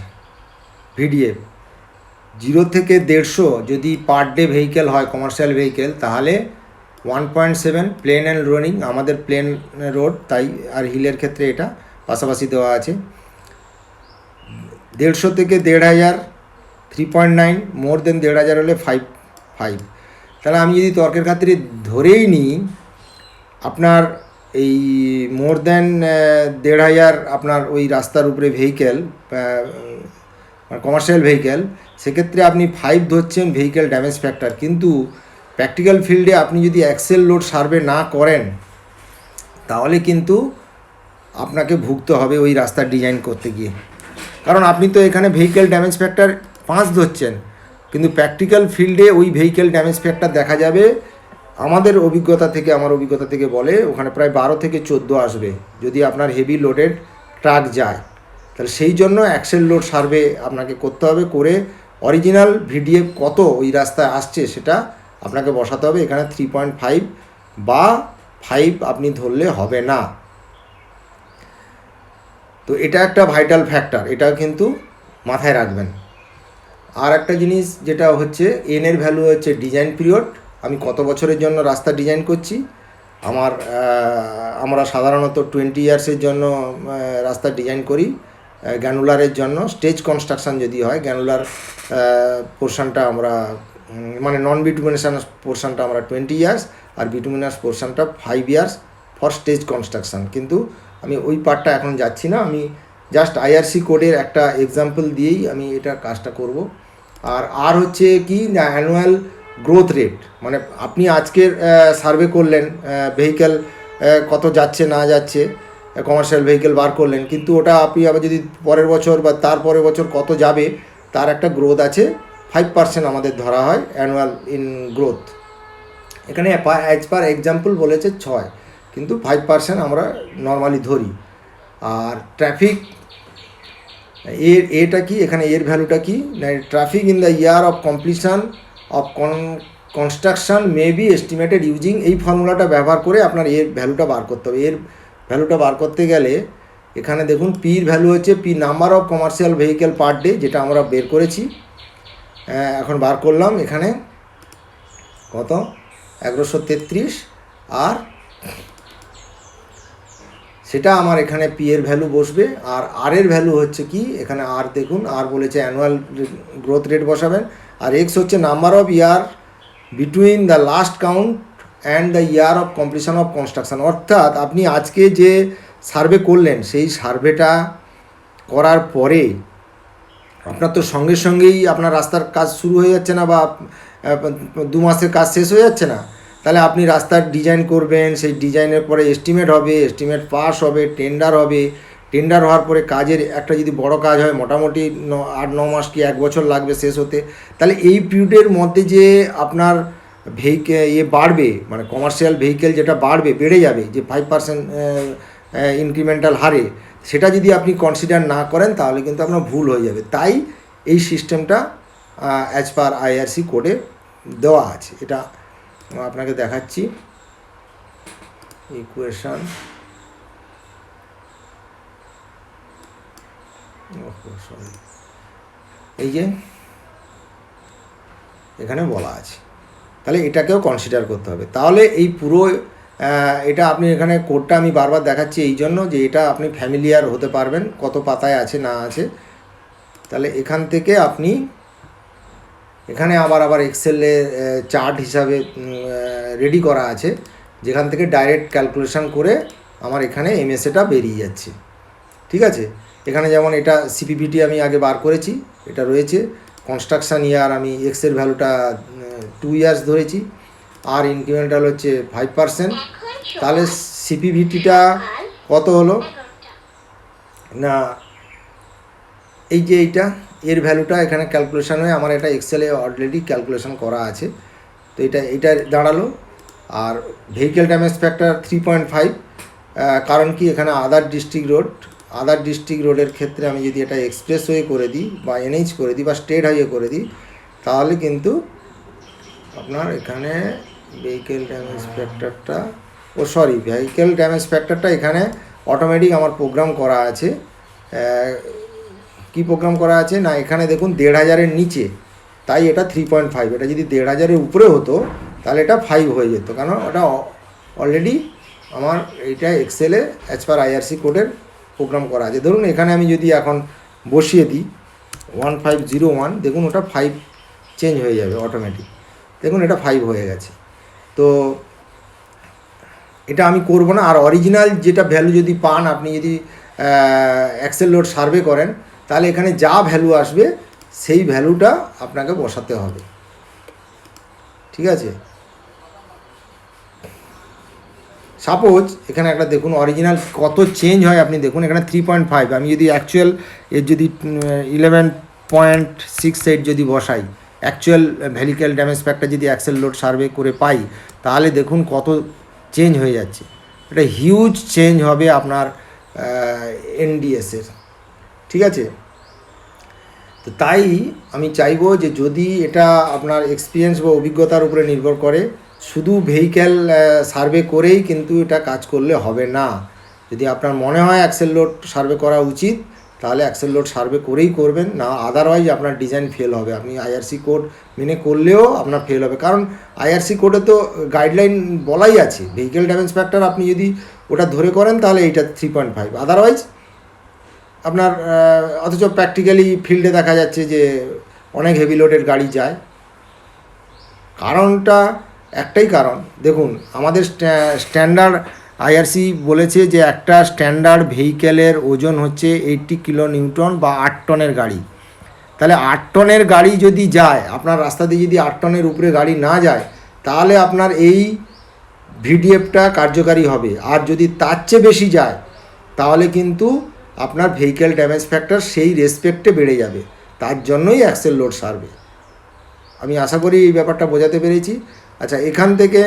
Speaker 1: ভিডিএফ। 0 থেকে 150 যদি পার ডে ভেহিকেল হয় কমার্শিয়াল ভেহিকেল তাহলে 1.7 প্লেন অ্যান্ড রোডিং, আমাদের প্লেন রোড তাই, আর হিলের ক্ষেত্রে এটা পাশাপাশি দেওয়া আছে। 150 থেকে 1500 3.9, মোর দেন 1500 হলে 5। তাহলে আমি যদি তর্কের খাতিরে ধরেই নিই আপনার এই মোর দেন 1500 আপনার ওই রাস্তার উপরে ভেহিকেল কমার্শিয়াল ভেহিকেল, সেক্ষেত্রে আপনি 5 ধরছেন ভেহিকেল ড্যামেজ ফ্যাক্টর। কিন্তু প্র্যাকটিক্যাল ফিল্ডে আপনি যদি অ্যাক্সেল লোড সার্ভে না করেন তাহলে কিন্তু আপনাকে ভুগতে হবে ওই রাস্তার ডিজাইন করতে গিয়ে, কারণ আপনি তো এখানে ভেহিকেল ড্যামেজ ফ্যাক্টর 5 ধরছেন, কিন্তু প্র্যাকটিক্যাল ফিল্ডে ওই ভেহিকেল ড্যামেজ ফ্যাক্টর দেখা যাবে আমার অভিজ্ঞতা থেকে বলে ওখানে প্রায় 12 থেকে 14 আসবে যদি আপনার হেভি লোডেড ট্রাক যায়। তাহলে সেই জন্য অ্যাক্সেল লোড সার্ভে আপনাকে করতে হবে, করে অরিজিনাল ভিডিএফ কত ওই রাস্তায় আসছে সেটা আপনাকে বসাতে হবে। এখানে 3.5 বা 5 আপনি ধরলে হবে না। তো এটা একটা ভাইটাল ফ্যাক্টর, এটাও কিন্তু মাথায় রাখবেন। আর একটা জিনিস যেটা হচ্ছে এনের ভ্যালু হচ্ছে ডিজাইন পিরিয়ড, আমি কত বছরের জন্য রাস্তা ডিজাইন করছি। আমরা সাধারণত 20 ইয়ার্সের জন্য রাস্তা ডিজাইন করি। গ্যানুলারের জন্য স্টেজ কনস্ট্রাকশান যদি হয় গ্যানুলার পোর্শনটা আমরা মানে নন বিটুমিনেশাস পোর্শনটা আমরা 20 ইয়ার্স আর বিটুমিনাস পোর্শনটা 5 ইয়ার্স ফর স্টেজ কনস্ট্রাকশান। কিন্তু আমি ওই পার্টটা এখন যাচ্ছি না, আমি জাস্ট আইআরসি কোডের একটা এক্সাম্পল দিয়েই আমি এটা কাজটা করব। আর হচ্ছে কি না, অ্যানুয়াল গ্রোথ রেট, মানে আপনি আজকের সার্ভে করলেন ভেহিকেল কত যাচ্ছে না যাচ্ছে, কমার্শিয়াল ভেহিকেল বার করলেন, কিন্তু ওটা আপনি আবার যদি পরের বছর বা তার পরের বছর কত যাবে তার একটা গ্রোথ আছে। 5% আমাদের ধরা হয় অ্যানুয়াল ইন গ্রোথ। এখানে অ্যাজ পার এক্সাম্পল বলেছে 6, কিন্তু 5% আমরা নর্মালি ধরি। আর ট্রাফিক এটা কি, এখানে এর ভ্যালুটা কি না, traffic in the year of completion of construction may be estimated using, এই ফর্মুলাটা ব্যবহার করে আপনার এর ভ্যালুটা বার করতে হবে। এর ভ্যালুটা বার করতে গেলে এখানে দেখুন পির ভ্যালু হচ্ছে P number of commercial vehicle per day, যেটা আমরা বের করেছি, এখন বার করলাম। এখানে কত 1133, আর সেটা আমার এখানে পি এর ভ্যালু বসবে। আর এর ভ্যালু হচ্ছে কি, এখানে আর দেখুন আর বলেছে অ্যানুয়াল গ্রোথ রেট বসাবেন, আর এক্স হচ্ছে number of year between the last count and the year of completion of construction. অর্থাৎ আপনি আজকে যে সার্ভে করলেন সেই সার্ভেটা করার পরে আপনার তো সঙ্গে সঙ্গেই আপনার রাস্তার কাজ শুরু হয়ে যাচ্ছে না, বা 2 মাসের কাজ শেষ হয়ে যাচ্ছে না। তাহলে আপনি রাস্তার ডিজাইন করবেন, সেই ডিজাইনের পরে এস্টিমেট হবে, এস্টিমেট পাস হবে, টেন্ডার হবে, টেন্ডার হওয়ার পরে কাজের একটা যদি বড় কাজ হয় মোটামুটি 8-9 মাস কি 1 বছর লাগবে শেষ হতে। তাহলে এই পিরিয়ডের মধ্যে যে আপনার বাড়বে, মানে কমার্শিয়াল ভেহিকেল যেটা বেড়ে যাবে যে 5% ইনক্রিমেন্টাল হারে, সেটা যদি আপনি কনসিডার না করেন তাহলে কিন্তু আপনার ভুল হয়ে যাবে। তাই এই সিস্টেমটা অ্যাজ পার আইআরসি কোডে দেওয়া আছে। এটা আপনাকে দেখাচ্ছি ইকুয়েশন। এই যে এখানে বলা আছে, তাহলে এটাকেও কনসিডার করতে হবে। তাহলে এই পুরো এটা আপনি এখানে কোডটা আমি বারবার দেখাচ্ছি এই জন্য যে এটা আপনি ফ্যামিলিয়ার হতে পারবেন কত পাতায় আছে না আছে। তাহলে এখান থেকে আপনি এখানে আবার এক্সেলে চার্ট হিসাবে রেডি করা আছে, যেখান থেকে ডাইরেক্ট ক্যালকুলেশন করে আমার এখানে এমএসএটা বেরিয়ে যাচ্ছে। ঠিক আছে, এখানে যেমন এটা সিপিপিটি আমি আগে বার করেছি, এটা রয়েছে কনস্ট্রাকশান ইয়ার আমি এক্সের ভ্যালুটা 2 ইয়ার্স ধরেছি, আর ইনক্রিমেন্টাল হচ্ছে 5%। তাহলে সিপিভিটিটা কত হলো না, এই যে এইটা এর ভ্যালুটা এখানে ক্যালকুলেশন হয়ে আমার এটা এক্সেলে অলরেডি ক্যালকুলেশন করা আছে। তো এটা দাঁড়ালো। আর ভেহিকেল ড্যামেজ ফ্যাক্টর 3.5, কারণ কি এখানে আদার ডিস্ট্রিক্ট রোডের ক্ষেত্রে আমি যদি এটা এক্সপ্রেসওয়ে করে দিই বা এনএইচ করে দিই বা স্টেট হাইওয়ে করে দিই, তাহলে কিন্তু আপনার এখানে ভেহিকেল ড্যামেজ ফ্যাক্টরটা এখানে অটোমেটিক আমার প্রোগ্রাম করা আছে। কি প্রোগ্রাম করা আছে না, এখানে দেখুন 1,500-এর নিচে, তাই এটা 3.5। এটা যদি 1,500-এর উপরে হতো তাহলে এটা 5 হয়ে যেত, কারণ ওটা অলরেডি আমার এইটা এক্সেলে অ্যাজ পার আইআরসি কোডের প্রোগ্রাম করা আছে। ধরুন এখানে আমি যদি এখন বসিয়ে দিই 1501, দেখুন ওটা 5 চেঞ্জ হয়ে যাবে অটোমেটিক। দেখুন এটা 5 হয়ে গেছে। তো এটা আমি করব না। আর অরিজিনাল যেটা ভ্যালু যদি পান, আপনি যদি এক্সেল লোড সার্ভে করেন, তাহলে এখানে যা ভ্যালু আসবে সেই ভ্যালুটা আপনাকে বসাতে হবে, ঠিক আছে। সাপোজ এখানে একটা দেখুন অরিজিনাল কত চেঞ্জ হয়, আপনি দেখুন এখানে 3.5। আমি যদি অ্যাকচুয়াল এর যদি 11.68 যদি বসাই, অ্যাকচুয়াল ভেহিকেল ড্যামেজ ফ্যাক্টর যদি এক্সেল লোড সার্ভে করে পাই, তাহলে দেখুন কত চেঞ্জ হয়ে যাচ্ছে। এটা হিউজ চেঞ্জ হবে আপনার এনডিএসের, ঠিক আছে। তো তাই আমি চাইবো যে যদি এটা আপনার এক্সপিরিয়েন্স বা অভিজ্ঞতার উপরে নির্ভর করে, শুধু ভেহিক্যাল সার্ভে করেই কিন্তু এটা কাজ করলে হবে না। যদি আপনার মনে হয় অ্যাক্সেল লোড সার্ভে করা উচিত, তাহলে অ্যাক্সেল লোড সার্ভে করেই করবেন, না আদারওয়াইজ আপনার ডিজাইন ফেল হবে। আপনি আইআরসি কোড মেনে করলেও আপনার ফেল হবে, কারণ আইআরসি কোডে তো গাইডলাইন বলাই আছে ভেহিক্যাল ড্যামেজ ফ্যাক্টর আপনি যদি ওটা ধরে করেন তাহলে এইটা 3.5, আদারওয়াইজ আপনার অথচ প্র্যাকটিক্যালি ফিল্ডে দেখা যাচ্ছে যে অনেক হেভি লোডের গাড়ি যায়। কারণটা একটাই কারণ, দেখুন আমাদের স্ট্যান্ডার্ড আইআরসি বলেছে যে একটা স্ট্যান্ডার্ড ভেহিক্যালের ওজন হচ্ছে 80 কিলো নিউটন বা 8 টনের গাড়ি। তাহলে 8 টনের গাড়ি যদি যায়, আপনার রাস্তা দিয়ে যদি 8 টনের উপরে গাড়ি না যায়, তাহলে আপনার এই ভিডিএফটা কার্যকারী হবে। আর যদি তার চেয়ে বেশি যায়, তাহলে কিন্তু আপনার ভেহিক্যাল ড্যামেজ ফ্যাক্টর সেই রেসপেক্টে বেড়ে যাবে। তার জন্যই অ্যাক্সেল লোড সার্ভে। আমি আশা করি এই ব্যাপারটা বোঝাতে পেরেছি। আচ্ছা, এখান থেকে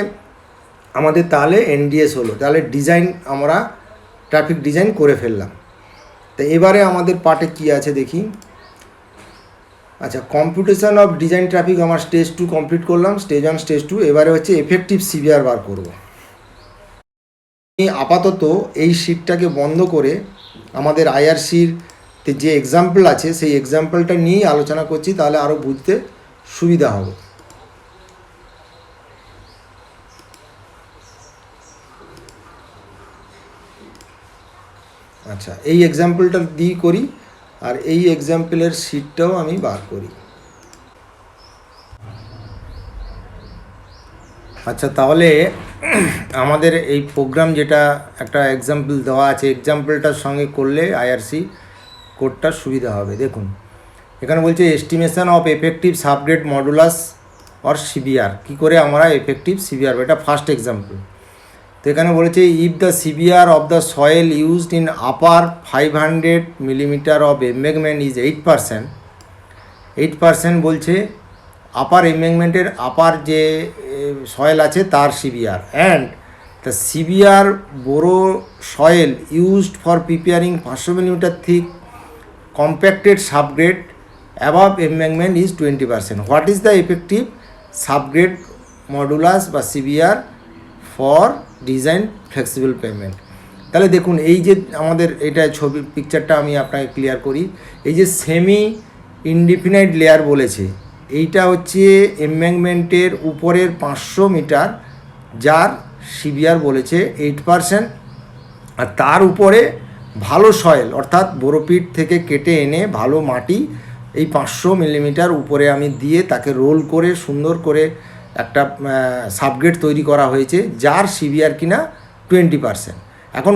Speaker 1: আমাদের তাহলে এনডিএস হলো, তাহলে ডিজাইন আমরা ট্রাফিক ডিজাইন করে ফেললাম। তো এবারে আমাদের পার্টে কি আছে দেখি। আচ্ছা, কম্পিউটেশন অফ ডিজাইন ট্রাফিক আমার স্টেজ 2 কমপ্লিট করলাম, স্টেজ 1 স্টেজ 2। এবারে হচ্ছে এফেক্টিভ সিভিআর বার করব। আমি আপাতত এই শিটটাকে বন্ধ করে আমাদের আইআরসির যে এক্সাম্পল আছে সেই এক্সাম্পলটা নিয়েই আলোচনা করছি, তাহলে আরও বুঝতে সুবিধা হবে। আচ্ছা, এই এক্সাম্পলটা দিয়ে করি, আর এই এক্সাম্পলের শিটটাও আমি বার করি। আচ্ছা, তাহলে আমাদের এই প্রোগ্রাম যেটা একটা এক্সাম্পল দেওয়া আছে, এক্সাম্পলটার সঙ্গে করলে আইআরসি কোডটা সুবিধা হবে। দেখুন এখানে বলছে estimation of effective subgrade modulus or CBR. কী করে আমরা এফেক্টিভ সিবিআর, এটা ফার্স্ট এক্সাম্পল। তো এখানে বলেছে if the CBR of the soil used in upper 500 millimetre of embankment is 8%, 8% বলছে আপার এমবেগমেন্টের আপার যে সয়েল আছে তার CBR, and the CBR borough soil used for preparing 500 millimetre thick compacted subgrade above embankment is 20%. What is the effective subgrade modulus বা CBR for design flexible pavement? তাহলে দেখুন এই যে আমাদের এটা ছবি পিকচারটা আমি আপনাকে ক্লিয়ার করি। এই যে সেমি ইনডিফিনাইট লেয়ার বলেছে, এইটা হচ্ছে এমব্যাঙ্কমেন্টের উপরের 500 মিটার, যার সিবিআর বলেছে 8%। আর তার উপরে ভালো সয়েল অর্থাৎ বোরোপিট থেকে কেটে এনে ভালো মাটি এই 500 মিলিমিটার উপরে আমি দিয়ে তাকে রোল করে সুন্দর করে একটা সাবগ্রেড তৈরি করা হয়েছে, যার সিবিআর কিনা 20%। এখন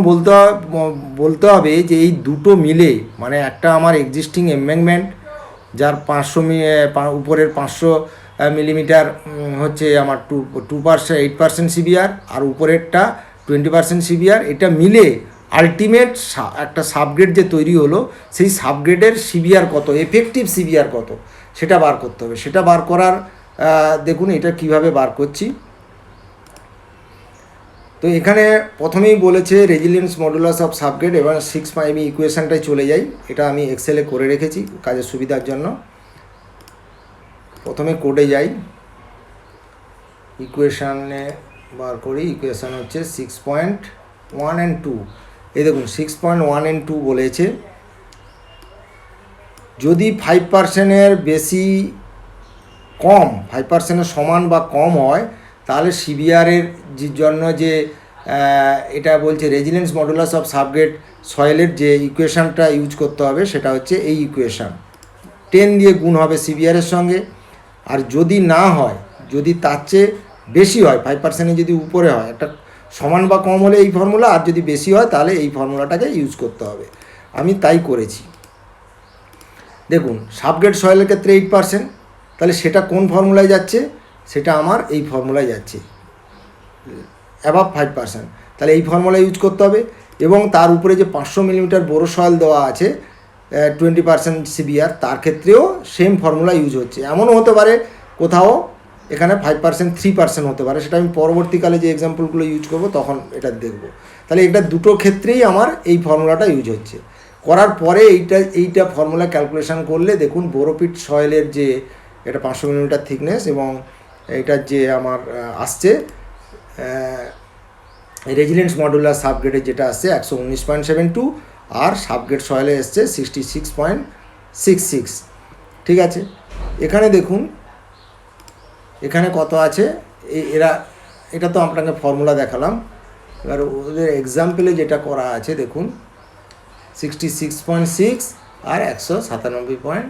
Speaker 1: বলতে হবে যে এই দুটো মিলে, মানে একটা আমার এক্সিস্টিং এমব্যাঙ্কমেন্ট যার 500 উপরের 500 মিলিমিটার হচ্ছে আমার 2% 8% সিভিআর, আর উপরেরটা 20% সিভিআর। এটা মিলে আলটিমেট একটা সাবগ্রেড যে তৈরি হলো, সেই সাবগ্রেডের সিভিআর কত, এফেক্টিভ সিভিআর কত, সেটা বার করতে হবে। সেটা বার করার দেখুন এটা কিভাবে বার করছি। তো এখানে প্রথমেই বলেছে রেজিলিয়েন্স মডুলাস অফ সাবগ্রেড। এবার 6 আমি ইকুয়েশানটাই চলে যাই, এটা আমি এক্সেলে করে রেখেছি কাজের সুবিধার জন্য। প্রথমে কোডে যাই, ইকুয়েশানে বার করি। ইকুয়েশান হচ্ছে 6.1 and 2। এই দেখুন 6.1 and 2 বলেছে যদি 5%-এর বেশি কম, 5%-এর সমান বা কম হয়, তাহলে সিভিআরের জন্য যে এটা বলছে রেজিলিয়েন্স মডুলাস অফ সাবগ্রেড সয়েলের যে ইকুয়েশানটা ইউজ করতে হবে সেটা হচ্ছে এই ইকুয়েশান। 10 দিয়ে গুণ হবে সিভিআরের সঙ্গে। আর যদি না হয়, যদি তার চেয়ে বেশি হয়, 5%-এর যদি উপরে হয়, একটা সমান বা কম হলে এই ফর্মুলা, আর যদি বেশি হয় তাহলে এই ফর্মুলাটাকে ইউজ করতে হবে। আমি তাই করেছি। দেখুন সাবগ্রেড সয়েলের ক্ষেত্রে 8%, তাহলে সেটা কোন ফর্মুলায় যাচ্ছে, সেটা আমার এই ফর্মুলায় যাচ্ছে, অ্যাবাভ 5%। তাহলে এই ফর্মুলা ইউজ করতে হবে। এবং তার উপরে যে 500 মিলিমিটার বড় সয়েল দেওয়া আছে 20% সিভিআর, তার ক্ষেত্রেও সেম ফর্মুলা ইউজ হচ্ছে। এমনও হতে পারে কোথাও এখানে 5% 3% হতে পারে, সেটা আমি পরবর্তীকালে যে এক্সাম্পলগুলো ইউজ করব তখন এটা দেখব। তাহলে এটা দুটো ক্ষেত্রেই আমার এই ফর্মুলাটা ইউজ হচ্ছে। করার পরে এইটা ফর্মুলা ক্যালকুলেশন করলে দেখুন বোরোপিট সয়েলের যে এটা 500 মিলিমিটার থিকনেস এবং এটার যে আমার আসছে রেজিলিয়েন্স মডুলাস সাবগ্রেডের যেটা আসছে 119.72, আর সাবগ্রেড সয়েলে এসছে 66.66। ঠিক আছে, এখানে দেখুন এখানে কত আছে, এটা তো আপনাকে ফর্মুলা দেখালাম। এবার ওদের এক্সাম্পলে যেটা করা আছে দেখুন 66.6 আর 197.1।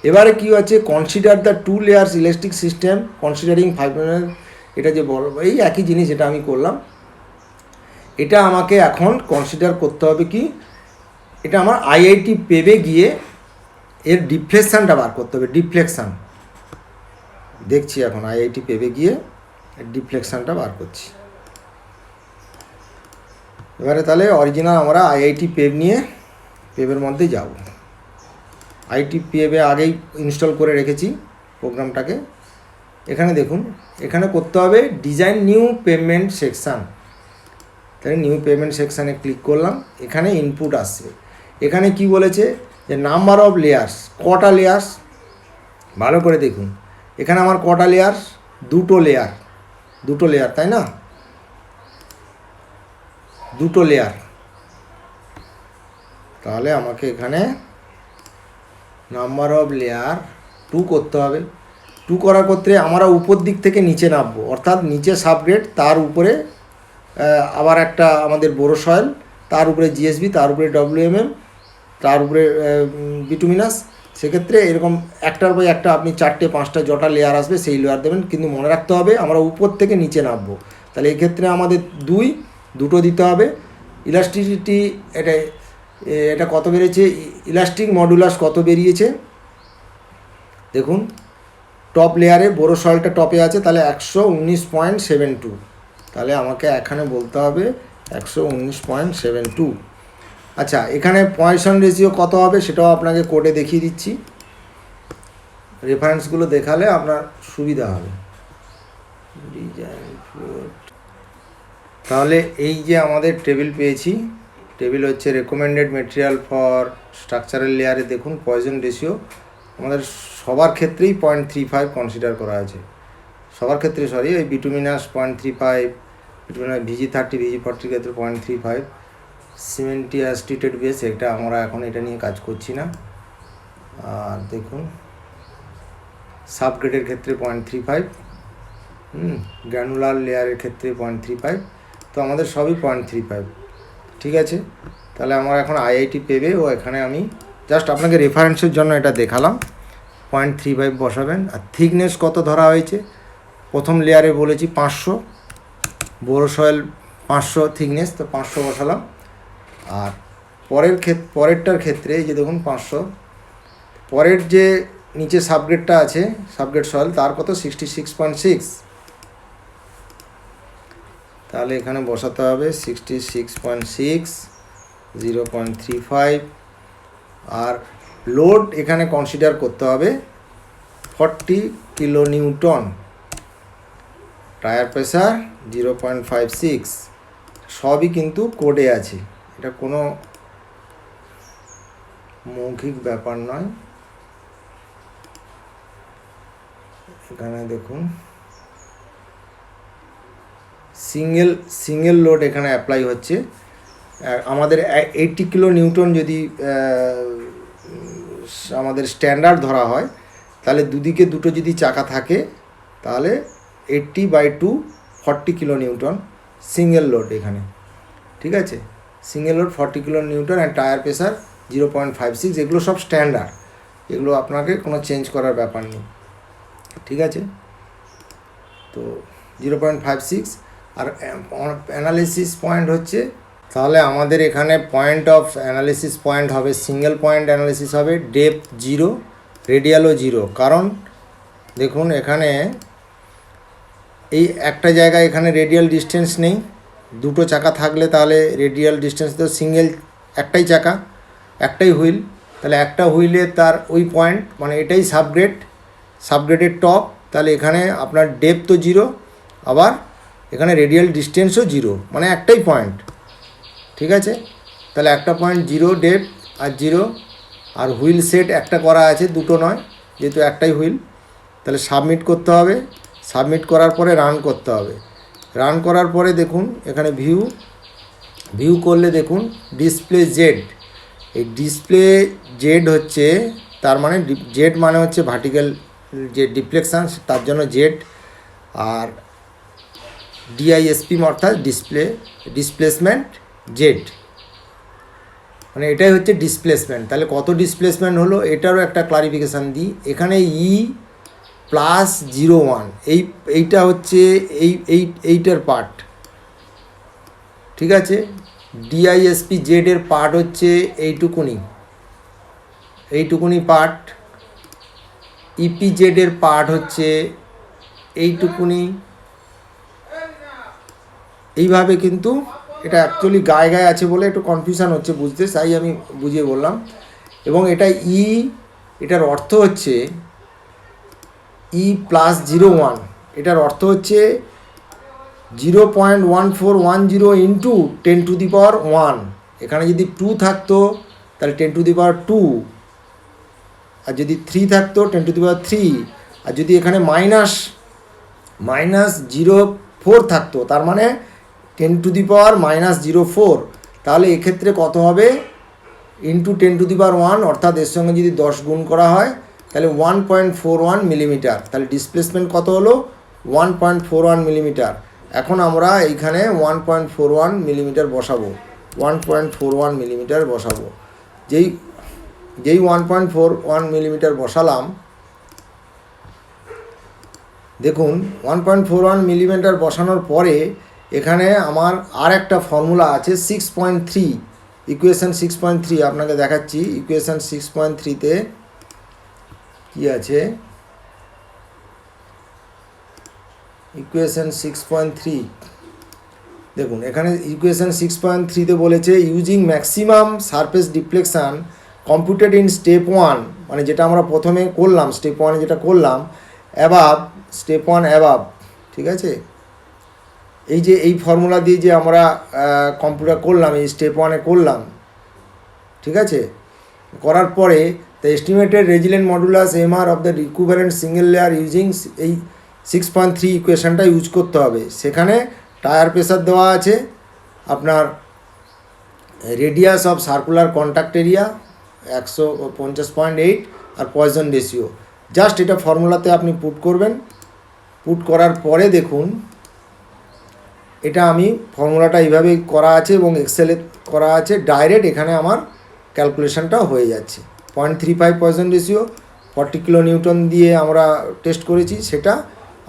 Speaker 1: এবারে কী হচ্ছে, consider the 2 layers electric system considering 5, এটা যে বল এই একই জিনিস এটা আমি করলাম। এটা আমাকে এখন কনসিডার করতে হবে কি, এটা আমার আইআইটি পেবে গিয়ে এর ডিফ্লেকশানটা বার করতে হবে। ডিফ্লেকশান দেখছি এখন, আইআইটি পেবে গিয়ে এর ডিফ্লেকশানটা বার করছি। এবারে তাহলে অরিজিনাল আমরা আইআইটি পেব নিয়ে পেবের মধ্যে যাব। আইআইটি পেবে আগেই ইনস্টল করে রেখেছি প্রোগ্রামটাকে। এখানে দেখুন এখানে করতে হবে ডিজাইন নিউ পেমেন্ট সেকশান। তাহলে নিউ পেমেন্ট সেকশানে ক্লিক করলাম, এখানে ইনপুট আসবে। এখানে কি বলেছে যে নাম্বার অফ লেয়ার্স, কটা লেয়ার্স, ভালো করে দেখুন এখানে আমার কটা লেয়ার, দুটো লেয়ার, তাই না, দুটো লেয়ার। তাহলে আমাকে এখানে নাম্বার অফ লেয়ার 2 করতে হবে। 2 করার ক্ষেত্রে আমরা উপর দিক থেকে নিচে নামবো, অর্থাৎ নিচে সাবগ্রেড, তার উপরে আবার একটা আমাদের বড় সয়েল, তার উপরে জিএসবি, তার উপরে ডব্লিউএমএম, তার উপরে বিটুমিনাস। সেক্ষেত্রে এরকম একটার পর একটা আপনি 4টে 5টা যটা লেয়ার আসবে সেই লেয়ার দেবেন, কিন্তু মনে রাখতে হবে আমরা উপর থেকে নিচে নামবো। তাহলে এক্ষেত্রে আমাদের দুটো দিতে হবে। ইলাস্টিসিটি এটা কত বেড়েছে, ইলাস্টিক মডুলাস কত বেরিয়েছে দেখুন, টপ লেয়ারে বড় সয়েলটা টপে আছে, তাহলে 119.72। তাহলে আমাকে এখানে বলতে হবে 119.72। আচ্ছা, এখানে পয়েসন রেশিও কত হবে সেটাও আপনাকে কোডে দেখিয়ে দিচ্ছি, রেফারেন্সগুলো দেখালে আপনার সুবিধা হবে। তাহলে এই যে আমাদের টেবিল পেয়েছি, টেবিল হচ্ছে রেকমেন্ডেড মেটেরিয়াল ফর স্ট্রাকচারাল লেয়ারে। দেখুন পয়জন রেশিও আমাদের সবার ক্ষেত্রেই 0.35 কনসিডার করা আছে, সবার ক্ষেত্রে এই বিটুমিনাস 0.35, বিটুমিনাস VG30 VG40 ক্ষেত্রে 0.35, সিমেন্টিয়াস ট্রিটেড বেস এটা আমরা এখন এটা নিয়ে কাজ করছি না। আর দেখুন সাবগ্রেডের ক্ষেত্রে 0.35, গ্র্যানুলার লেয়ারের ক্ষেত্রে 0.35, তো আমাদের সবই 0.35। ঠিক আছে, তাহলে আমার এখন আইআইটি পেবে ও এখানে আমি জাস্ট আপনাকে রেফারেন্সের জন্য এটা দেখালাম। 0.35 বসাবেন। আর থিকনেস কত ধরা হয়েছে, প্রথম লেয়ারে বলেছি 500, বড় সয়েল 500 থিকনেস, তো 500 বসালাম। আর পরেরটার ক্ষেত্রে এই যে দেখুন 500, পরের যে নিচে সাবগ্রেডটা আছে সাবগ্রেড সয়েল তার কত 66.6, তাহলে এখানে বসাতে হবে 66.6 0.35 আর লোড এখানে কনসিডার করতে হবে 40 কিলো নিউটন, টায়ার প্রেসার 0.56, সবই কিন্তু কোডে আছে, এটা কোনো মৌখিক ব্যাপার নয়। এখানে দেখুন সিঙ্গেল লোড এখানে অ্যাপ্লাই হচ্ছে। আমাদের 80 কিলো নিউটন যদি আমাদের স্ট্যান্ডার্ড ধরা হয়, তাহলে দুদিকে দুটো যদি চাকা থাকে তাহলে 80/2 40 কিলো নিউটন সিঙ্গেল লোড এখানে, ঠিক আছে। Single load 40 kilo Newton and tyre pressure 0.56, এগুলো সব স্ট্যান্ডার্ড, এগুলো আপনাকে কোনো চেঞ্জ করার ব্যাপার নেই, ঠিক আছে। তো 0.56 আর অ্যানালিসিস পয়েন্ট হচ্ছে, তাহলে আমাদের এখানে পয়েন্ট অফ অ্যানালিসিস পয়েন্ট হবে, সিঙ্গেল পয়েন্ট অ্যানালিসিস হবে ডেপথ 0, রেডিয়ালও 0। কারণ দেখুন এখানে এই একটা জায়গায় এখানে রেডিয়াল ডিস্টেন্স নেই, দুটো চাকা থাকলে তাহলে রেডিয়াল ডিস্টেন্স, তো সিঙ্গেল একটাই চাকা একটাই হুইল, তাহলে একটা হুইলে তার ওই পয়েন্ট মানে এটাই সাবগ্রেডের টপ, তাহলে এখানে আপনার ডেপথও 0, আবার এখানে রেডিয়াল ডিস্টেন্সও 0, মানে একটাই পয়েন্ট, ঠিক আছে। তাহলে একটা পয়েন্ট 0 ডেপথ আর 0, আর হুইল সেট একটা করা আছে, দুটো নয়, যেহেতু একটাই হুইল। তাহলে সাবমিট করতে হবে, সাবমিট করার পরে রান করতে হবে। রান করার পরে দেখুন এখানে ভিউ করলে দেখুন ডিসপ্লে জেড, এই ডিসপ্লে জেড হচ্ছে তার মানে জেড মানে হচ্ছে ভার্টিক্যাল যে ডিফ্লেকশান, তার জন্য জেড, আর ডিআইএসপি অর্থাৎ ডিসপ্লেসমেন্ট জেড, মানে এটাই হচ্ছে ডিসপ্লেসমেন্ট। তাহলে কত ডিসপ্লেসমেন্ট হলো এটারও একটা ক্লারিফিকেশান দিই। এখানে E+01, এইটা হচ্ছে এইটার পার্ট, ঠিক আছে। ডিআইএসপি জেডের পার্ট হচ্ছে এইটুকুনি পার্ট, ইপিজেডের পার্ট হচ্ছে এইটুকুনি, এইভাবে কিন্তু এটা অ্যাকচুয়ালি গায়ে আছে বলে একটু কনফিউশন হচ্ছে বুঝতে, তাই আমি বুঝিয়ে বললাম। এবং এটা এটার অর্থ হচ্ছে E+01, এটার অর্থ হচ্ছে 0.1410 ইন্টু 10⁻1, এখানে যদি 2 থাকতো তাহলে 10⁻2, আর যদি 3 থাকতো 10⁻3, আর যদি এখানে -04 থাকতো তার মানে 10⁻⁻04, তাহলে এক্ষেত্রে কত হবে ইন্টু 10⁻1, অর্থাৎ এর সঙ্গে যদি 10 গুণ করা হয় তাহলে 1.41 মিলিমিটার। তাহলে ডিসপ্লেসমেন্ট কত হলো 1.41 মিলিমিটার। এখন আমরা এইখানে 1.41 মিলিমিটার বসাবো, 1.41 মিলিমিটার বসাবো। যেই 1.41 মিলিমিটার বসালাম, দেখুন 1.41 মিলিমিটার বসানোর পরে এখানে আমার আর একটা ফর্মুলা আছে 6.3, ইকুয়েশান 6.3 আপনাকে দেখাচ্ছি। ইকুয়েশান 6.3-তে কী আছে, ইকুয়েশান 6.3 দেখুন এখানে ইকুয়েশান 6.3-তে বলেছে using maximum surface deflection computed in step 1, মানে যেটা আমরা প্রথমে করলাম স্টেপ 1-এ যেটা করলাম, স্টেপ 1 অ্যাবাব, ঠিক আছে। এই ফর্মুলা দিয়ে যে আমরা কম্পিউটার করলাম, এই স্টেপ 1-এ করলাম, ঠিক আছে। করার পরে the estimated resilient modulus MR of the equivalent single layer using এই 6.3 ইকুয়েশানটা ইউজ করতে হবে। সেখানে টায়ার প্রেসার দেওয়া আছে, আপনার radius of circular contact area 150.8, আর পয়জন রেশিও। জাস্ট এটা ফর্মুলাতে আপনি পুট করবেন। পুট করার পরে দেখুন এটা আমি ফর্মুলাটা এইভাবেই করা আছে এবং এক্সেলে করা আছে, ডাইরেক্ট এখানে আমার ক্যালকুলেশনটাও হয়ে যাচ্ছে। 0.35 পয়জন রেশিও, 40 কিলো নিউটন দিয়ে আমরা টেস্ট করেছি সেটা,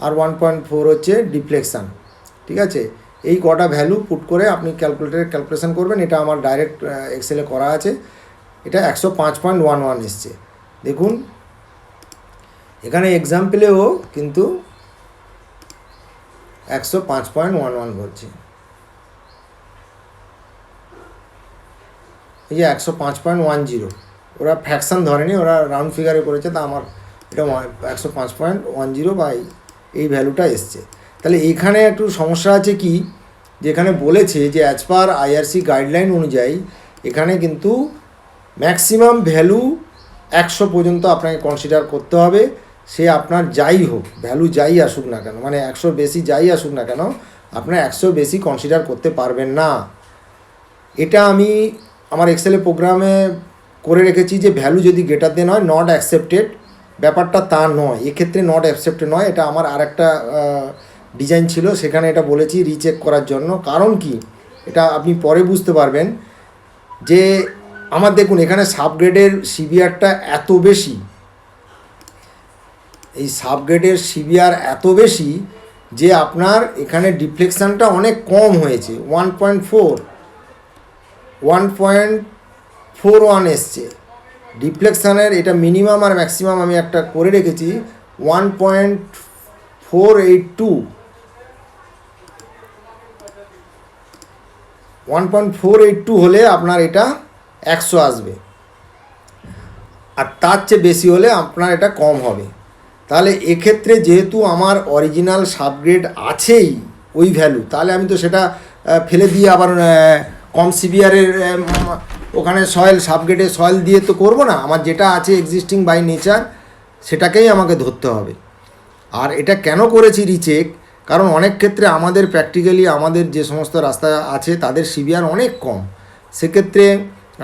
Speaker 1: আর 1.4 হচ্ছে ডিফ্লেকশান, ঠিক আছে। এই কটা ভ্যালু পুট করে আপনি ক্যালকুলেটারে ক্যালকুলেশন করবেন। এটা আমার ডাইরেক্ট এক্সেলে করা আছে, এটা 105.11 এসছে। দেখুন এখানে এক্সাম্পলেও কিন্তু 105.11 বলছে, এই যে 105.10, ওরা ফ্র্যাকশান ধরেনি, ওরা রাউন্ড ফিগারে করেছে, তা আমার এটা 105.10 বা এই ভ্যালুটা এসছে। তাহলে এখানে একটু সমস্যা আছে কি, যেখানে বলেছে যে অ্যাজ পার আইআরসি গাইডলাইন অনুযায়ী এখানে কিন্তু ম্যাক্সিমাম ভ্যালু 100 পর্যন্ত আপনাকে কনসিডার করতে হবে, সে আপনার যাই হোক ভ্যালু যাই আসুক না কেন, মানে 100 বেশি যাই আসুক না কেন আপনার 100 বেশি কনসিডার করতে পারবেন না। এটা আমি আমার এক্সেলের প্রোগ্রামে করে রেখেছি যে ভ্যালু যদি গ্রেটার দেন হয় নট অ্যাকসেপ্টেড, ব্যাপারটা তা নয়, এক্ষেত্রে নট অ্যাকসেপ্টেড নয়, এটা আমার আরেকটা ডিজাইন ছিল সেখানে এটা বলেছি রিচেক করার জন্য। কারণ কি এটা আপনি পরে বুঝতে পারবেন যে আমার দেখুন এখানে সাবগ্রেডের সিভিআরটা এত বেশি, এই সাবগ্রেডের সিভিআর এত বেশি যে আপনার এখানে ডিফ্লেকশানটা অনেক কম হয়েছে, 1.41 এসছে ডিফ্লেকশানের। এটা মিনিমাম আর ম্যাক্সিমাম আমি একটা করে রেখেছি 1.482 হলে আপনার এটা 100 আসবে, আর তার চেয়ে বেশি হলে আপনার এটা কম হবে। তাহলে এক্ষেত্রে যেহেতু আমার অরিজিনাল সাবগ্রেড আছেই ওই ভ্যালু, তাহলে আমি তো সেটা ফেলে দিয়ে আবার কম সিভিআরের ওখানে সয়েল সাবগ্রেডে সয়েল দিয়ে তো করব না, আমার যেটা আছে এক্সিস্টিং বাই নেচার সেটাকেই আমাকে ধরতে হবে। আর এটা কেন করেছি রিচেক, কারণ অনেক ক্ষেত্রে আমাদের প্র্যাকটিক্যালি আমাদের যে সমস্ত রাস্তা আছে তাদের সিভিআর অনেক কম, সেক্ষেত্রে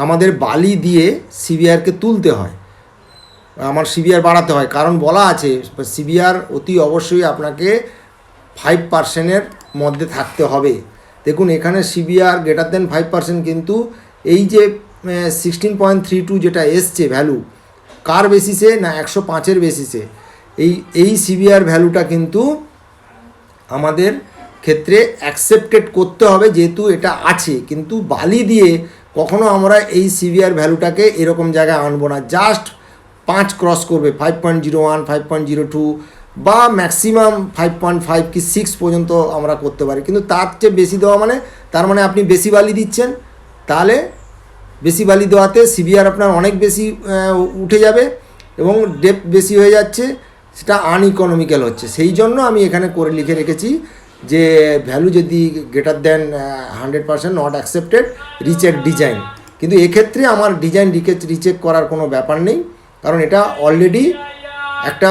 Speaker 1: আমাদের বালি দিয়ে সিভিআরকে তুলতে হয়, আমার সিভিআর বাড়াতে হয়, কারণ বলা আছে সিভিআর অতি অবশ্যই আপনাকে 5% মধ্যে থাকতে হবে। দেখুন এখানে সিভিআর গ্রেটার দেন 5%, কিন্তু এই যে 16.32 যেটা এসছে ভ্যালু কার বেসিসে না 105-এর বেসিসে, এই সিভিআর ভ্যালুটা কিন্তু আমাদের ক্ষেত্রে অ্যাকসেপ্টেড করতে হবে যেহেতু এটা আছে, কিন্তু বালি দিয়ে কখনো আমরা এই সিভিআর ভ্যালুটাকে এরকম জায়গায় আনবো না, জাস্ট 5 ক্রস করবে 5.01, 5.02 বা ম্যাক্সিমাম 5.5 কি 6 পর্যন্ত আমরা করতে পারি, কিন্তু তার চেয়ে বেশি দেওয়া মানে তার মানে আপনি বেশি বালি দিচ্ছেন, তাহলে বেশি বালি দেওয়াতে সিভিআর আপনার অনেক বেশি উঠে যাবে এবং ডেপথ বেশি হয়ে যাচ্ছে, সেটা আনইকোনমিক্যাল হচ্ছে। সেই জন্য আমি এখানে করে লিখে রেখেছি যে ভ্যালু যদি greater than 100% not accepted recheck design, কিন্তু এক্ষেত্রে আমার ডিজাইন রিচেক করার কোনো ব্যাপার নেই, কারণ এটা অলরেডি একটা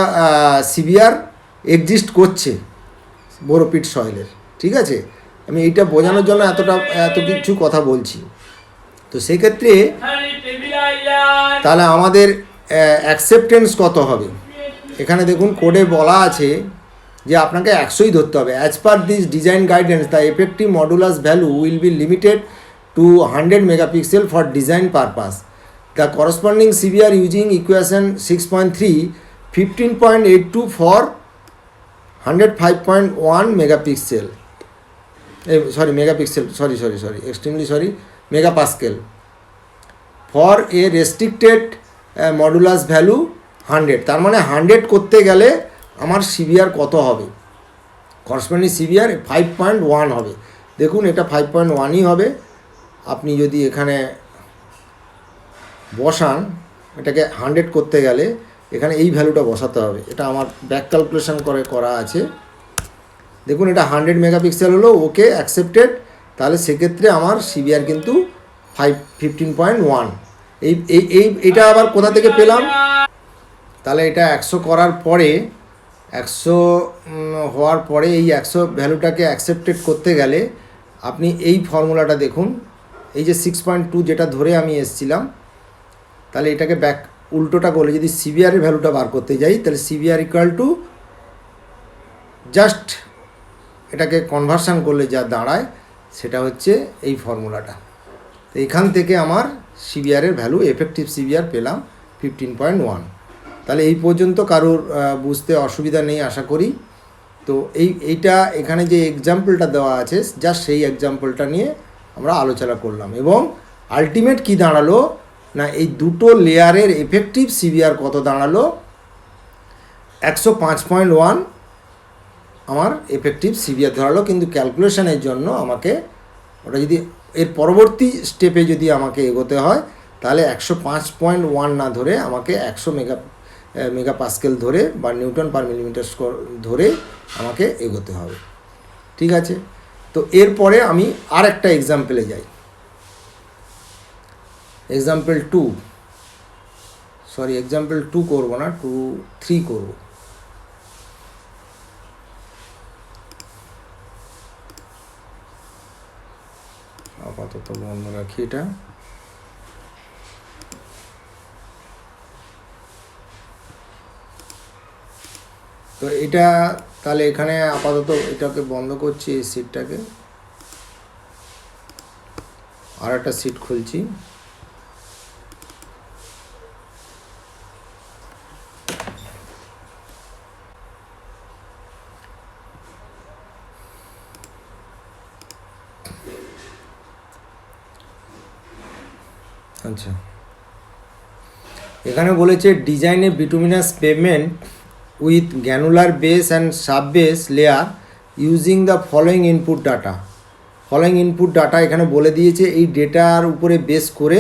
Speaker 1: সিভিআর এক্সিস্ট করছে বোরোপিট সয়েলের। ঠিক আছে, আমি এইটা বোঝানোর জন্য এত কিছু কথা বলছি। তো সেক্ষেত্রে তাহলে আমাদের অ্যাকসেপ্টেন্স কত হবে, এখানে দেখুন কোডে বলা আছে যে আপনাকে 100ই ধরতে হবে। As per this design guidance the effective modulus value will be limited to 100 megapixel for design purpose. The corresponding CVR using equation 6.3, 15.82 for 105.1 megapixel. Extremely sorry, megapascal. For a restricted modulus value 100, তার মানে 100 করতে গেলে আমার সিভিআর কত হবে, করসপন্ডিং সিভিআর 5.1 হবে। দেখুন এটা 5.1ই হবে, আপনি যদি এখানে বসান এটাকে 100 করতে গেলে এখানে এই ভ্যালুটা বসাতে হবে, এটা আমার ব্যাক ক্যালকুলেশন করা আছে। দেখুন এটা 100 মেগাপিক্সেল হলো, ওকে অ্যাকসেপ্টেড, তাহলে সেক্ষেত্রে আমার সিভিআর কিন্তু 15.1। এইটা আবার কোথা থেকে পেলাম, তাহলে এটা 100 করার পরে 100 হওয়ার পরে এই 100 ভ্যালুটাকে অ্যাকসেপ্টেড করতে গেলে আপনি এই ফর্মুলাটা দেখুন, এই যে 6.2 যেটা ধরে আমি এসেছিলাম, তাহলে এটাকে উল্টোটা করলে যদি সিভিআরের ভ্যালুটা বার করতে যাই তাহলে সিভিআর ইকুয়াল টু জাস্ট এটাকে কনভার্সন করলে যা দাঁড়ায় সেটা হচ্ছে এই ফর্মুলাটা। তো এখান থেকে আমার সিভিআরের ভ্যালু এফেক্টিভ সিভিআর পেলাম 15.1। তাহলে এই পর্যন্ত কারোর বুঝতে অসুবিধা নেই আশা করি। তো এইটা এখানে যে এক্সাম্পলটা দেওয়া আছে জাস্ট সেই এক্সাম্পলটা নিয়ে আমরা আলোচনা করলাম, এবং আলটিমেট কি দাঁড়ালো না এই দুটো লেয়ারের এফেক্টিভ সিভিআর কত দাঁড়ালো 105.1 আমার এফেক্টিভ সিভিআর ধরালো, কিন্তু ক্যালকুলেশনের জন্য আমাকে ওটা যদি এর পরবর্তী স্টেপে যদি আমাকে এগোতে হয় তাহলে 105.1 না ধরে আমাকে 100 মেগাপাস্কেল ধরে বা নিউটন পার মিলিমিটার স্কোয়ার ধরে আমাকে এগোতে হবে। ঠিক আছে, তো এরপরে আমি আর একটা এক্সাম্পলে যাই। এক্সাম্পল 2 করবো না, 3 করবো। আপাতত বন্ধ রাখি এটা। তো এটা তাহলে এখানে আপাতত এটাকে বন্ধ করছি, এই সিটটাকে, আর একটা সিট খুলছি। আচ্ছা, এখানে বলেছে design a bituminous pavement with granular base and sub base layer using the following input data. Following input data এখানে বলে দিয়েছে, এই ডেটার উপরে বেস করে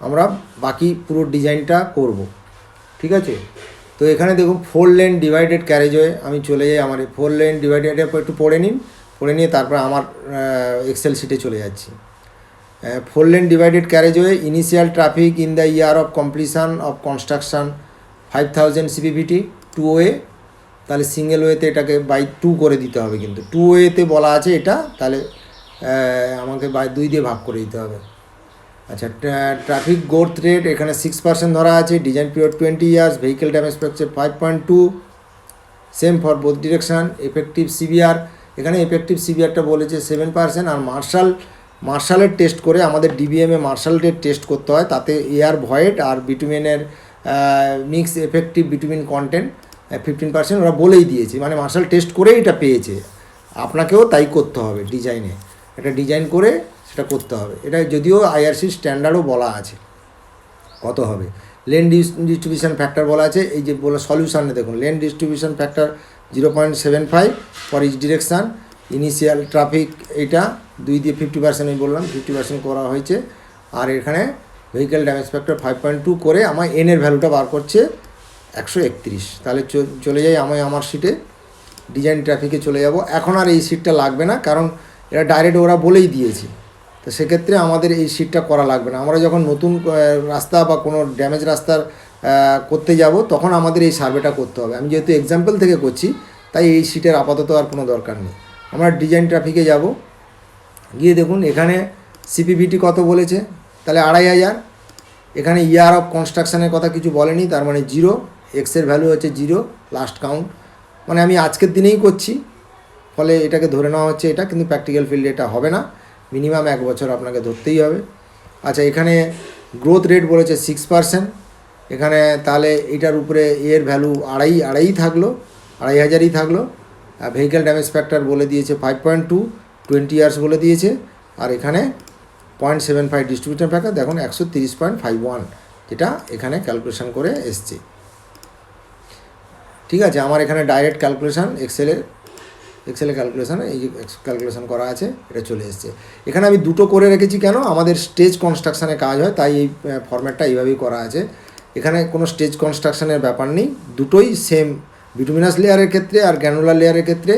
Speaker 1: আমরা বাকি পুরো ডিজাইনটা করব। ঠিক আছে, তো এখানে দেখুন 4 লেন ডিভাইডেড ক্যারেজওয়ে, আমি চলে যাই আমার 4 লেন ডিভাইডেড, একটু পড়ে নিন, পড়ে নিয়ে তারপর আমার এক্সেল শিটে চলে যাচ্ছি। 4 lane divided carriageway, initial traffic in the year of completion of construction 5000 CPBT, 2 way, তাহলে সিঙ্গেল ওয়েতে এটাকে বাই 2 করে দিতে হবে, কিন্তু 2 ওয়েতে বলা আছে এটা, তাহলে আমাকে বাই 2 দিয়ে ভাগ করে দিতে হবে। আচ্ছা, ট্রাফিক গ্রোথ রেট এখানে 6% ধরা আছে, design period 20 years, vehicle damage factor 5.2, same for both direction. Effective CBR, এখানে এফেক্টিভ সিভিআরটা বলেছে 7%, আর মার্শালের টেস্ট করে আমাদের ডিবিএমে মার্শালের টেস্ট করতে হয়, তাতে এয়ার ভয়েড আর বিটুমিনের মিক্স এফেক্টিভ বিটুমিন কন্টেন্ট 15% ওরা বলেই দিয়েছে, মানে মার্শাল টেস্ট করেই এটা পেয়েছে। আপনাকেও তাই করতে হবে, ডিজাইনে এটা ডিজাইন করে সেটা করতে হবে। এটা যদিও আইআরসি স্ট্যান্ডার্ডও বলা আছে কত হবে। লেন ডিস্ট্রিবিউশন ফ্যাক্টর বলা আছে, এই যে বলে সলিউশানে দেখুন, lane distribution factor 0.75 for each direction. Initial traffic এইটা 2 দিয়ে 50% আমি বললাম, 50% করা হয়েছে। আর এখানে ভেহিকেল ড্যামেজ ফ্যাক্টর 5.2 করে আমার এনের ভ্যালুটা বার করছে 131। তাহলে চলে যাই আমি আমার শিটে, ডিজাইন ট্রাফিকে চলে যাব। এখন আর এই শিটটা লাগবে না, কারণ এটা ডাইরেক্ট ওরা বলেই দিয়েছে, তো সেক্ষেত্রে আমাদের এই শিটটা করা লাগবে না। আমরা যখন নতুন রাস্তা বা কোনো ড্যামেজ রাস্তার করতে যাব তখন আমাদের এই সার্ভেটা করতে হবে। আমি যেহেতু এক্সাম্পল থেকে করছি তাই এই শিটের আপাতত আর কোনো দরকার নেই। আমরা ডিজাইন ট্রাফিকে যাব, গিয়ে দেখুন এখানে সিপিভিটি কত বলেছে, তাহলে 2500। এখানে ইয়ার অফ কনস্ট্রাকশানের কথা কিছু বলেনি, তার মানে 0, এক্সের ভ্যালু হচ্ছে 0, লাস্ট কাউন্ট, মানে আমি আজকের দিনেই করছি, ফলে এটাকে ধরে নেওয়া হচ্ছে এটা, কিন্তু প্র্যাকটিক্যাল ফিল্ডে এটা হবে না, মিনিমাম 1 বছর আপনাকে ধরতেই হবে। আচ্ছা, এখানে গ্রোথ রেট বলেছে 6%, এখানে তাহলে এটার উপরে এর ভ্যালু আড়াই থাকলো, 2500ই থাকলো। ভেহিকেল ড্যামেজ ফ্যাক্টর বলে দিয়েছে 5.2, 20 ইয়ার্স বলে দিয়েছে, আর এখানে 0.75 ডিস্ট্রিবিউশন ফ্যাক্টর দেখুন 130.51, যেটা এখানে ক্যালকুলেশন করে এসছে। ঠিক আছে, আমার এখানে ডাইরেক্ট ক্যালকুলেশান এক্সেলে ক্যালকুলেশান, এই যে ক্যালকুলেশন করা আছে এটা চলে এসছে। এখানে আমি 2টো করে রেখেছি কেন, আমাদের স্টেজ কনস্ট্রাকশানে কাজ হয়, তাই এই ফরম্যাটটা এইভাবেই করা আছে। এখানে কোনো স্টেজ কনস্ট্রাকশানের ব্যাপার নেই, দুটোই সেম, বিটুমিনাস লেয়ারের ক্ষেত্রে আর গ্যানুলার লেয়ারের ক্ষেত্রে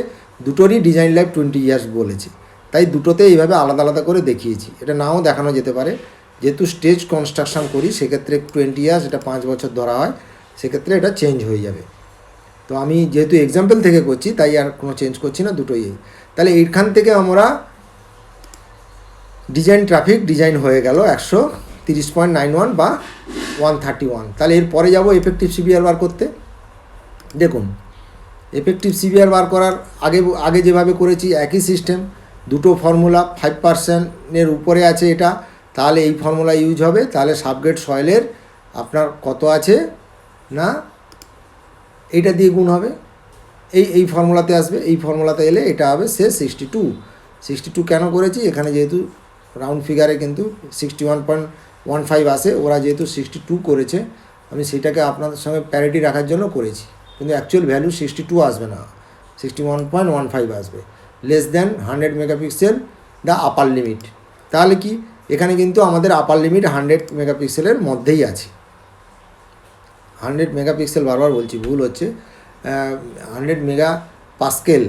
Speaker 1: দুটোরই ডিজাইন লাইফ 20 ইয়ার্স বলেছে, তাই দুটোতে এইভাবে আলাদা আলাদা করে দেখিয়েছি। এটা নাও দেখানো যেতে পারে, যেহেতু স্টেজ কনস্ট্রাকশান করি সেক্ষেত্রে 20 ইয়ার্স, এটা 5 বছর ধরা হয়, সেক্ষেত্রে এটা চেঞ্জ হয়ে যাবে। তো আমি যেহেতু এক্সাম্পল থেকে করছি তাই আর কোনো চেঞ্জ করছি না, দুটোই। তাহলে এইখান থেকে আমরা ডিজাইন ট্রাফিক ডিজাইন হয়ে গেল 130.91 বা 131। তাহলে এরপরে যাব এফেক্টিভ সিভিআর বার করতে। দেখুন এফেক্টিভ সিভিআর বার করার আগে যেভাবে করেছি একই সিস্টেম, দুটো ফর্মুলা, 5%-এর উপরে আছে এটা, তাহলে এই ফর্মুলা ইউজ হবে। তাহলে সাবগ্রেড সয়েলের আপনার কত আছে না এইটা দিয়ে গুণ হবে, এই ফর্মুলাতে আসবে, এই ফর্মুলাতে এলে এটা হবে সে 62 কেন করেছি, এখানে যেহেতু রাউন্ড ফিগারে কিন্তু 61.1 15 আসে, ওরা যেহেতু 62 করেছে, আমি সেটাকে আপনাদের সঙ্গে প্যারিটি রাখার জন্য করেছি, কিন্তু অ্যাকচুয়াল ভ্যালু 62 আসবে না, 61.15 আসবে। Less than 100 megapixel the upper limit. তাহলে কি এখানে কিন্তু আমাদের আপার লিমিট 100 মেগাপিক্সেলের মধ্যেই আছে। 100 মেগাপিক্সেল, বারবার বলছি ভুল হচ্ছে, 100 মেগা পাস্কেল,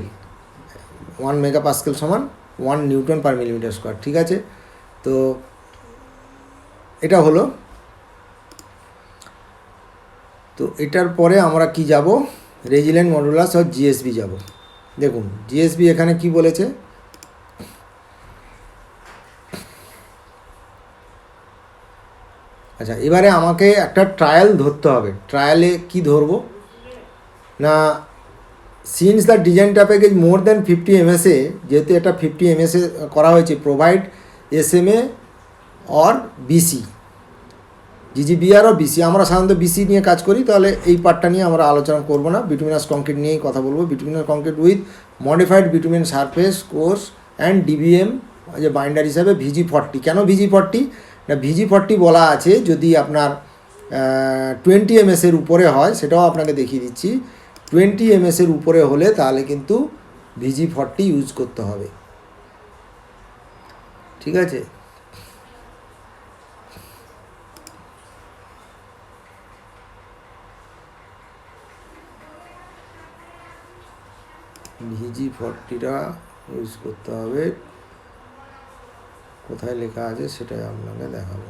Speaker 1: 1 মেগা পাস্কেল সমান 1 নিউটন পার মিলিমিটার স্কোয়ার। ঠিক আছে, তো এটা হলো। তো এটার পরে আমরা কি যাব, রেজিলেন্ট মডুলাস আর জিএসবি যাব। দেখুন জিএসবি এখানে কি বলেছে, আচ্ছা এবারে আমাকে একটা ট্রায়াল ধরতে হবে। ট্রায়ালে কি ধরবো না, সিন্স দ্য ডিজাইনটা প্যাকেজ মোর দ্যান 50 এমএসএ, যেহেতু এটা 50 এমএসএ করা হয়েছে, provide SMA or BC, GGBR ও বিসি। আমরা সাধারণত বিসি নিয়ে কাজ করি, তাহলে এই পার্টটা নিয়ে আমরা আলোচনা করব না, বিটুমিনাস কংক্রিট নিয়েই কথা বলবো। Bituminous concrete with modified bitumen surface course and dBm যে বাইন্ডার হিসাবে VG40। কেন VG40 না, VG40 বলা আছে যদি আপনার 20 এমএসের উপরে হয়, সেটাও আপনাকে দেখিয়ে দিচ্ছি। 20 এমএসের উপরে হলে তাহলে কিন্তু VG40 ইউজ করতে হবে। ঠিক আছে, VG40টা ইউজ করতে হবে। কোথায় লেখা আছে সেটাই আপনাকে দেখাবো।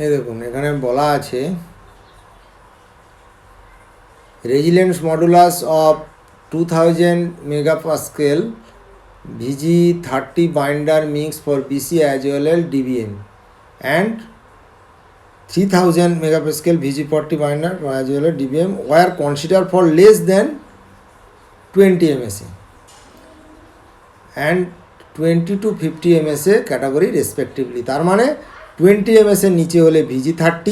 Speaker 1: এই দেখুন এখানে বলা আছে resilience modulus of 2000 মেগাপাস্কেল VG30 binder mix for BC as well as DBM and 3000 megapascal VG40 binder as well as DBM were considered for less than 20 MSA and 20 to 50 MSA category respectively। তার মানে 20 MSA নিচে হলে VG30,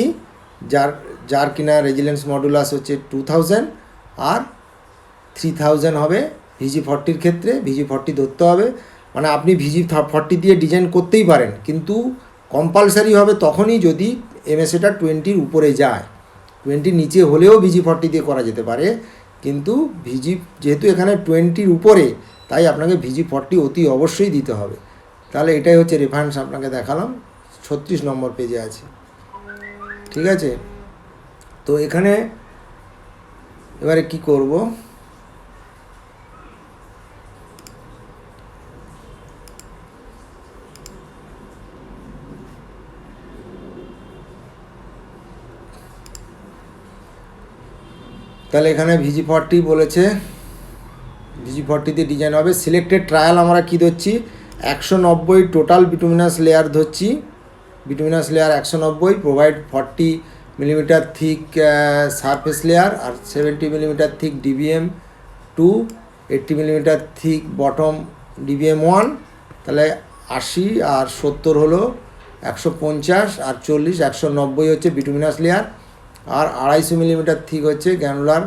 Speaker 1: যার কিনা রেজিলেন্স মডুলাস হচ্ছে 2000, আর 3000 হবে VG40 ক্ষেত্রে। VG40 ধরতে হবে, মানে আপনি VG40 দিয়ে ডিজাইন করতেই পারেন, কিন্তু কম্পালসারি হবে তখনই যদি এমএসএটা 20-র উপরে যায়। 20 নিচে হলেও VG40 দিয়ে করা যেতে পারে, কিন্তু যেহেতু এখানে 20-র উপরে, তাই আপনাকে VG40 অতি অবশ্যই দিতে হবে। তাহলে এটাই হচ্ছে রেফারেন্স আপনাকে দেখালাম, 36 নম্বর পেজে আছে। ঠিক আছে, তো এখানে এবারে কি করব, তাহলে এখানে VG40 বলেছে, VG40 ডিজাইন হবে। সিলেক্টেড ট্রায়াল আমরা কি ধরছি, 190 টোটাল বিটুমিনাস লেয়ার ধরছি। Bituminous layer 190, provide 40 millimetre thick surface layer আর 70 millimetre thick DBM 2, 80 millimetre thick bottom DBM 1। তাহলে 80 আর 70 হলো 150, আর 40 190 হচ্ছে বিটুমিনাস লেয়ার, আর 250 মিলিমিটার থিক হচ্ছে গ্র্যানুলার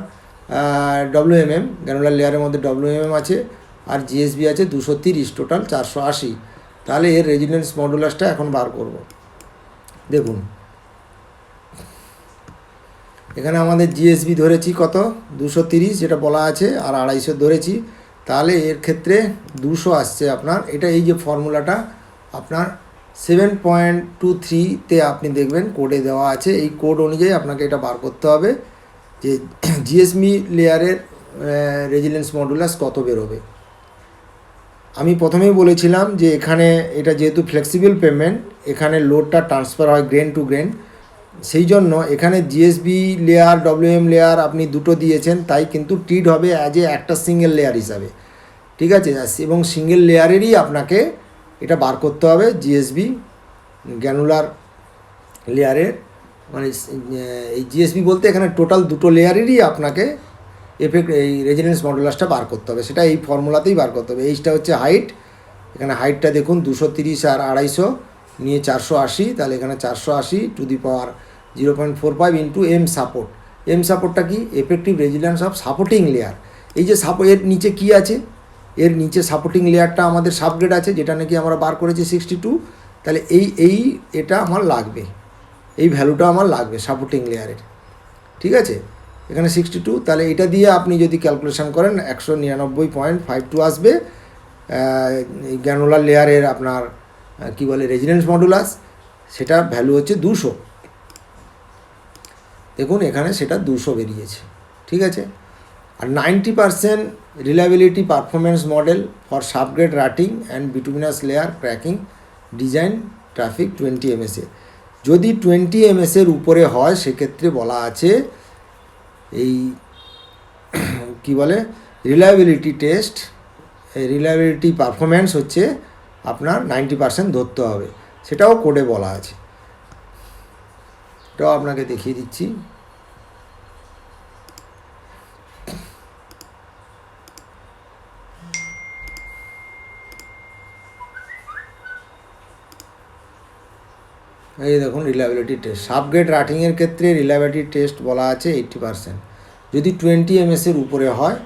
Speaker 1: WMM, গ্র্যানুলার লেয়ারের মধ্যে WMM আছে, আর জিএসবি আছে 230, টোটাল 480। তাহলে এর রেজিলেন্স মডুলাসটা এখন বার করব। দেখুন এখানে আমাদের জিএসবি ধরেছি কত, 230 যেটা বলা আছে, আর 250 ধরেছি। তাহলে এর ক্ষেত্রে 200 আসছে আপনার। এটা এই যে ফর্মুলাটা আপনার 7.23-তে আপনি দেখবেন কোডে দেওয়া আছে। এই কোড অনুযায়ী আপনাকে এটা বার করতে হবে যে জিএসবি লেয়ারের রেজিলেন্স মডুলাস কত বেরোবে। আমি প্রথমেই বলেছিলাম যে এখানে এটা যেহেতু ফ্লেক্সিবল পেমেন্ট, এখানে লোডটা ট্রান্সফার হয় গ্রেন টু গ্রেন। সেই জন্য এখানে জিএসবি লেয়ার ডব্লিউএম লেয়ার আপনি দুটো দিয়েছেন, তাই কিন্তু ট্রিট হবে অ্যাজ এ একটা সিঙ্গেল লেয়ার হিসাবে, ঠিক আছে। এবং সিঙ্গেল লেয়ারেরই আপনাকে এটা বার করতে হবে, জিএসবি গ্র্যানুলার লেয়ারের, মানে এই জিএসবি বলতে এখানে টোটাল দুটো লেয়ারেরই আপনাকে এফেক্ট এই রেজিডেন্স মডুলাসটা বার করতে হবে, সেটা এই ফর্মুলাতেই বার করতে হবে। এইটা হচ্ছে হাইট, এখানে হাইটটা দেখুন 230 আর 250 নিয়ে 480, তাহলে এখানে 480 to the power 0.45 into M support. M সাপোর্টটা কি? Effective residence of supporting layer. এই যে এর নিচে কি আছে, এর নিচে সাপোর্টিং লেয়ারটা আমাদের সাবগ্রেড আছে, যেটা নাকি আমরা বার করেছি 62, তাহলে এটা আমার লাগবে, এই ভ্যালুটা আমার লাগবে সাপোর্টিং লেয়ারের, ঠিক আছে। এখানে 62, তাহলে এটা দিয়ে আপনি যদি ক্যালকুলেশন করেন 199.52 আসবে গ্র্যানুলার লেয়ারের আপনার কি বলে রেজিডেন্স মডুলাস, সেটা ভ্যালু হচ্ছে 200। দেখুন এখানে সেটা 200 বেরিয়েছে, ঠিক আছে। আর 90% reliability performance model for subgrade rutting and bituminous layer cracking design traffic 20 ms। যদি 20 ms উপরে হয় সেক্ষেত্রে বলা আছে এই কি বলে রিলায়েবিলিটি টেস্ট, রিলায়েবিলিটি পারফরমেন্স হচ্ছে আপনার 90% ধরতে হবে, সেটাও কোডে বলা আছে, এটাও আপনাকে দেখিয়ে দিচ্ছি। এই দেখুন রিলায়েবিলিটি টেস্ট, সাবগ্রেড রাটিংয়ের ক্ষেত্রে রিলায়েবিলিটি টেস্ট বলা আছে 80%। যদি 20 ms উপরে হয়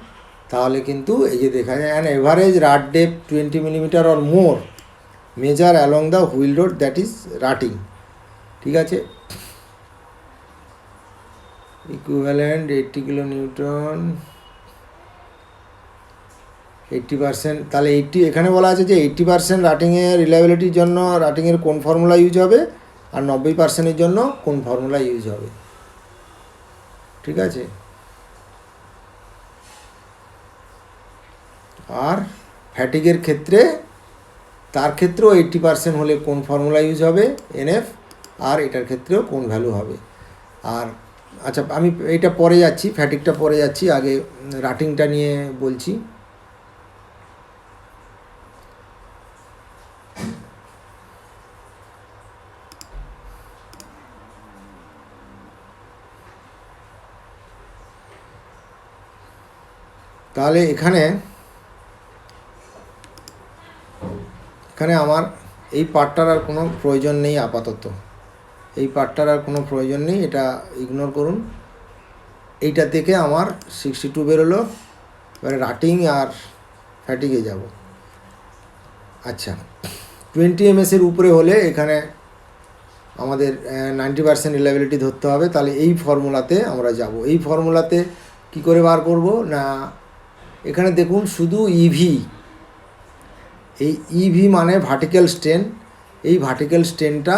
Speaker 1: তাহলে কিন্তু এই যে দেখা যায় an average rut depth 20 millimetre or more measure along the wheel road that is rutting, ঠিক আছে। ইকুইভ্যালেন্ট 80 কিলোনিউটন 80%, তাহলে 80 এখানে বলা আছে যে 80% রাটিংয়ের রিলায়েবিলিটির জন্য রাটিংয়ের কোন ফর্মুলা ইউজ হবে, আর 90%-এর জন্য কোন ফর্মুলা ইউজ হবে, ঠিক আছে। আর ফ্যাটিগের ক্ষেত্রে তার ক্ষেত্রেও 80% হলে কোন ফর্মুলা ইউজ হবে এনএফ, আর এটার ক্ষেত্রেও কোন ভ্যালু হবে। আর আচ্ছা আমি এইটা পরে যাচ্ছি, ফ্যাটিগটা পরে যাচ্ছি, আগে রাটিংটা নিয়ে বলছি। তাহলে এখানে আমার এই পার্টটার আর কোনো প্রয়োজন নেই আপাতত, এই পার্টটার আর কোনো প্রয়োজন নেই, এটা ইগনোর করুন। এইটা থেকে আমার 62 বেরোলো, এবারে রাটিং আর ফ্যাটিগে যাব। আচ্ছা 20 ms উপরে হলে এখানে আমাদের 90% রিলায়েবিলিটি ধরতে হবে, তাহলে এই ফর্মুলাতে আমরা যাব। এই ফর্মুলাতে কি করে বার করব না, এখানে দেখুন শুধু ইভি, এই ইভি মানে ভার্টিক্যাল স্ট্রেন, এই ভার্টিক্যাল স্ট্রেনটা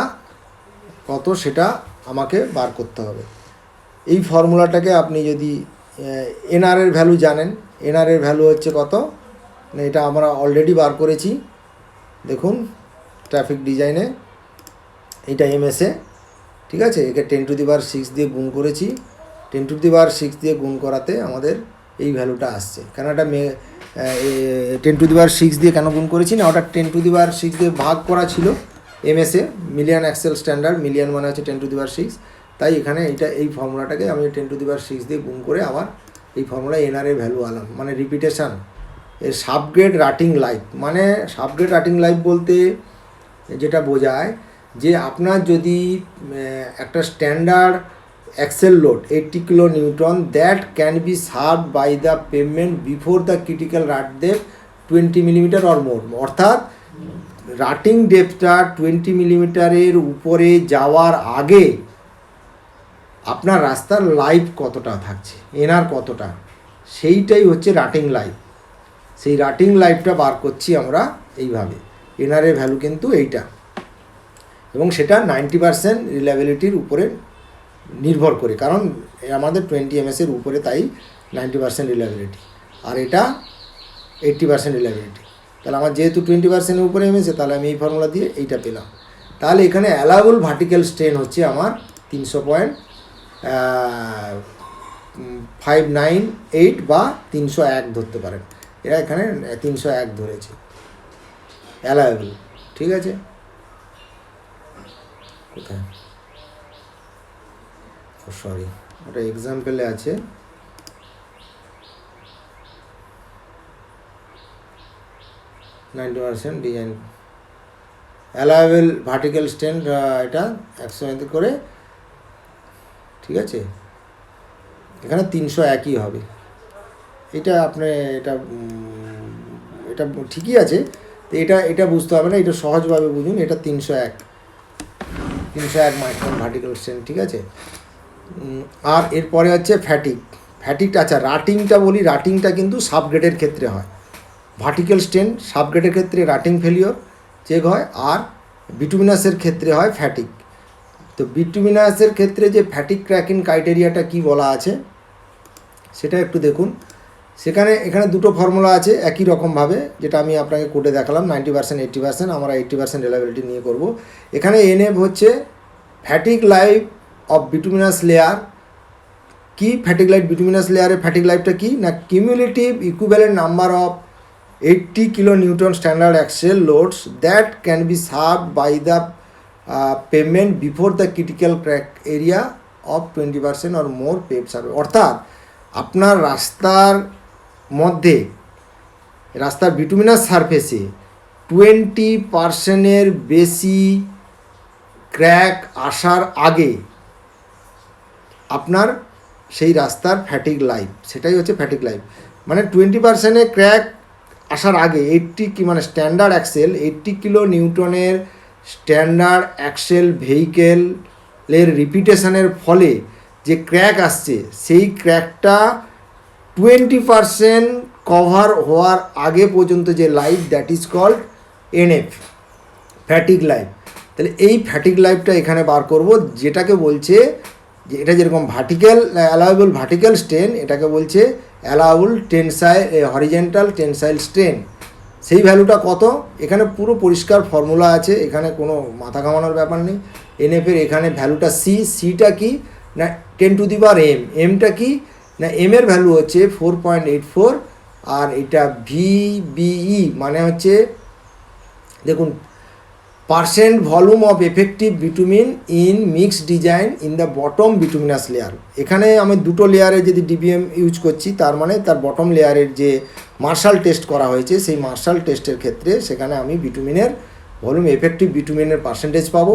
Speaker 1: কত সেটা আমাকে বার করতে হবে। এই ফর্মুলাটাকে আপনি যদি এনআরের ভ্যালু জানেন, এনআরের ভ্যালু হচ্ছে কত না, এটা আমরা অলরেডি বার করেছি, দেখুন ট্রাফিক ডিজাইনে, এইটা এমএসএ, ঠিক আছে। একে 10⁶ দিয়ে গুণ করেছি, 10⁶ দিয়ে গুণ করাতে আমাদের এই ভ্যালুটা আসছে। কেন এটা 10⁶ দিয়ে কেন গুণ করেছি না, ওটা 10⁶ দিয়ে ভাগ করা ছিল MSA, million axle standard, million মানে হচ্ছে 10⁶, তাই এখানে এই ফর্মুলাটাকে আমি 10⁶ দিয়ে গুণ করে আবার এই ফর্মুলায় এনআরের ভ্যালু আনলাম, মানে রিপিটেশান। এর সাবগ্রেড রাটিং লাইফ, মানে সাবগ্রেড রাটিং লাইফ বলতে যেটা বোঝায় যে আপনার যদি একটা standard axle load 80 kilonewton that can be served by the pavement before the critical rut depth 20 millimetre or more, অর্থাৎ রাটিং ডেপথটা 20 মিলিমিটারের উপরে যাওয়ার আগে আপনার রাস্তার লাইফ কতটা থাকছে, এনআর কতটা, সেইটাই হচ্ছে রাটিং লাইফ। সেই রাটিং লাইফটা বার করছি আমরা এইভাবে, এনআরের ভ্যালু কিন্তু এইটা, এবং সেটা 90% রিলায়েবিলিটির উপরে নির্ভর করে, কারণ আমাদের 20 ms উপরে, তাই 90% রিলায়েবিলিটি, আর এটা 80% রিলায়েবিলিটি। তাহলে আমার যেহেতু 20% উপরে এমএসএ, তাহলে আমি এই ফর্মুলা দিয়ে এইটা পেলাম। তাহলে এখানে অ্যালাউবল ভার্টিক্যাল স্ট্রেন হচ্ছে আমার 300.598 বা 301 ধরতে পারেন। এরা এখানে 301 ধরেছে অ্যালায়েবল, ঠিক আছে। কোথায়, সরি ওটা এক্সাম্পলে আছে, ডিজাইন অ্যালায়েবল ভার্টিক্যাল স্ট্যান্ড, এটা 100 করে, ঠিক আছে। এখানে 301ই হবে। এটা আপনি এটা ঠিকই আছে, তো এটা বুঝতে হবে না, এটা সহজভাবে বুঝুন। এটা 301 মাইক্রন ভার্টিক্যাল স্ট্যান্ড, ঠিক আছে। আর এরপরে হচ্ছে ফ্যাটিকটা। আচ্ছা, রাটিংটা বলি, রাটিংটা কিন্তু সাবগ্রেডের ক্ষেত্রে হয়। ভার্টিক্যাল স্ট্যান্ড সাবগ্রেডের ক্ষেত্রে রাটিং ফেলিওর চেক হয়, আর বিটুমিনাসের ক্ষেত্রে হয় ফ্যাটিক। তো বিটুমিনাসের ক্ষেত্রে যে ফ্যাটিক ক্র্যাকিং ক্রাইটেরিয়াটা কি বলা আছে সেটা একটু দেখুন। এখানে দুটো ফর্মুলা আছে একই রকমভাবে, যেটা আমি আপনাকে কোডে দেখালাম, 90%, 80%। আমরা 80% রিলায়েবিলিটি নিয়ে করব। এখানে এনএফ হচ্ছে fatigue life of bituminous layer. কি ফ্যাটিক লাইফ, বিটুমিনাস লেয়ারের ফ্যাটিক লাইফটা কি না, cumulative equivalent number of 80 kilonewton standard axial loads that can be served by the pavement before the critical crack area of 20% or more paved surface। অর্থাৎ আপনার রাস্তার বিটুমিনাস সারফেসে 20%-এর বেশি ক্র্যাক আসার আগে আপনার সেই রাস্তার ফ্যাটিক লাইফ, সেটাই হচ্ছে ফ্যাটিক লাইফ। মানে 20%-এর ক্র্যাক আসার আগে 80 মানে স্ট্যান্ডার্ড অ্যাক্সেল 80 kilonewton-এর স্ট্যান্ডার্ড অ্যাক্সেল ভেহিকেলের রিপিটেশনের ফলে যে ক্র্যাক আসছে, সেই ক্র্যাকটা 20% কভার হওয়ার আগে পর্যন্ত যে life, that is called NF, fatigue life. তাহলে এই ফ্যাটিক লাইফটা এখানে বার করব, যেটাকে বলছে যে এটা যেরকম অ্যালাউয়েবল ভার্টিক্যাল স্ট্রেন, এটাকে বলছে অ্যালাউয়েবল হরিজেন্টাল টেনসাইল স্ট্রেন। সেই ভ্যালুটা কত, এখানে পুরো পরিষ্কার ফর্মুলা আছে, এখানে কোনো মাথা ঘামানোর ব্যাপার নেই। এনএফের এখানে ভ্যালুটা সিটা কি না 10⁻m, এমটা কি না এমের ভ্যালু হচ্ছে 4.84, আর এটা ভিবিই মানে হচ্ছে দেখুন percent volume of effective bitumen in mix design in the bottom bituminous layer. এখানে আমি দুটো লেয়ারে যদি ডিবিএম ইউজ করছি, তার মানে তার বটম লেয়ারের যে মার্শাল টেস্ট করা হয়েছে, সেই মার্শাল টেস্টের ক্ষেত্রে সেখানে আমি বিটুমিনের ভলিউম এফেক্টিভ বিটুমিনের পার্সেন্টেজ পাবো।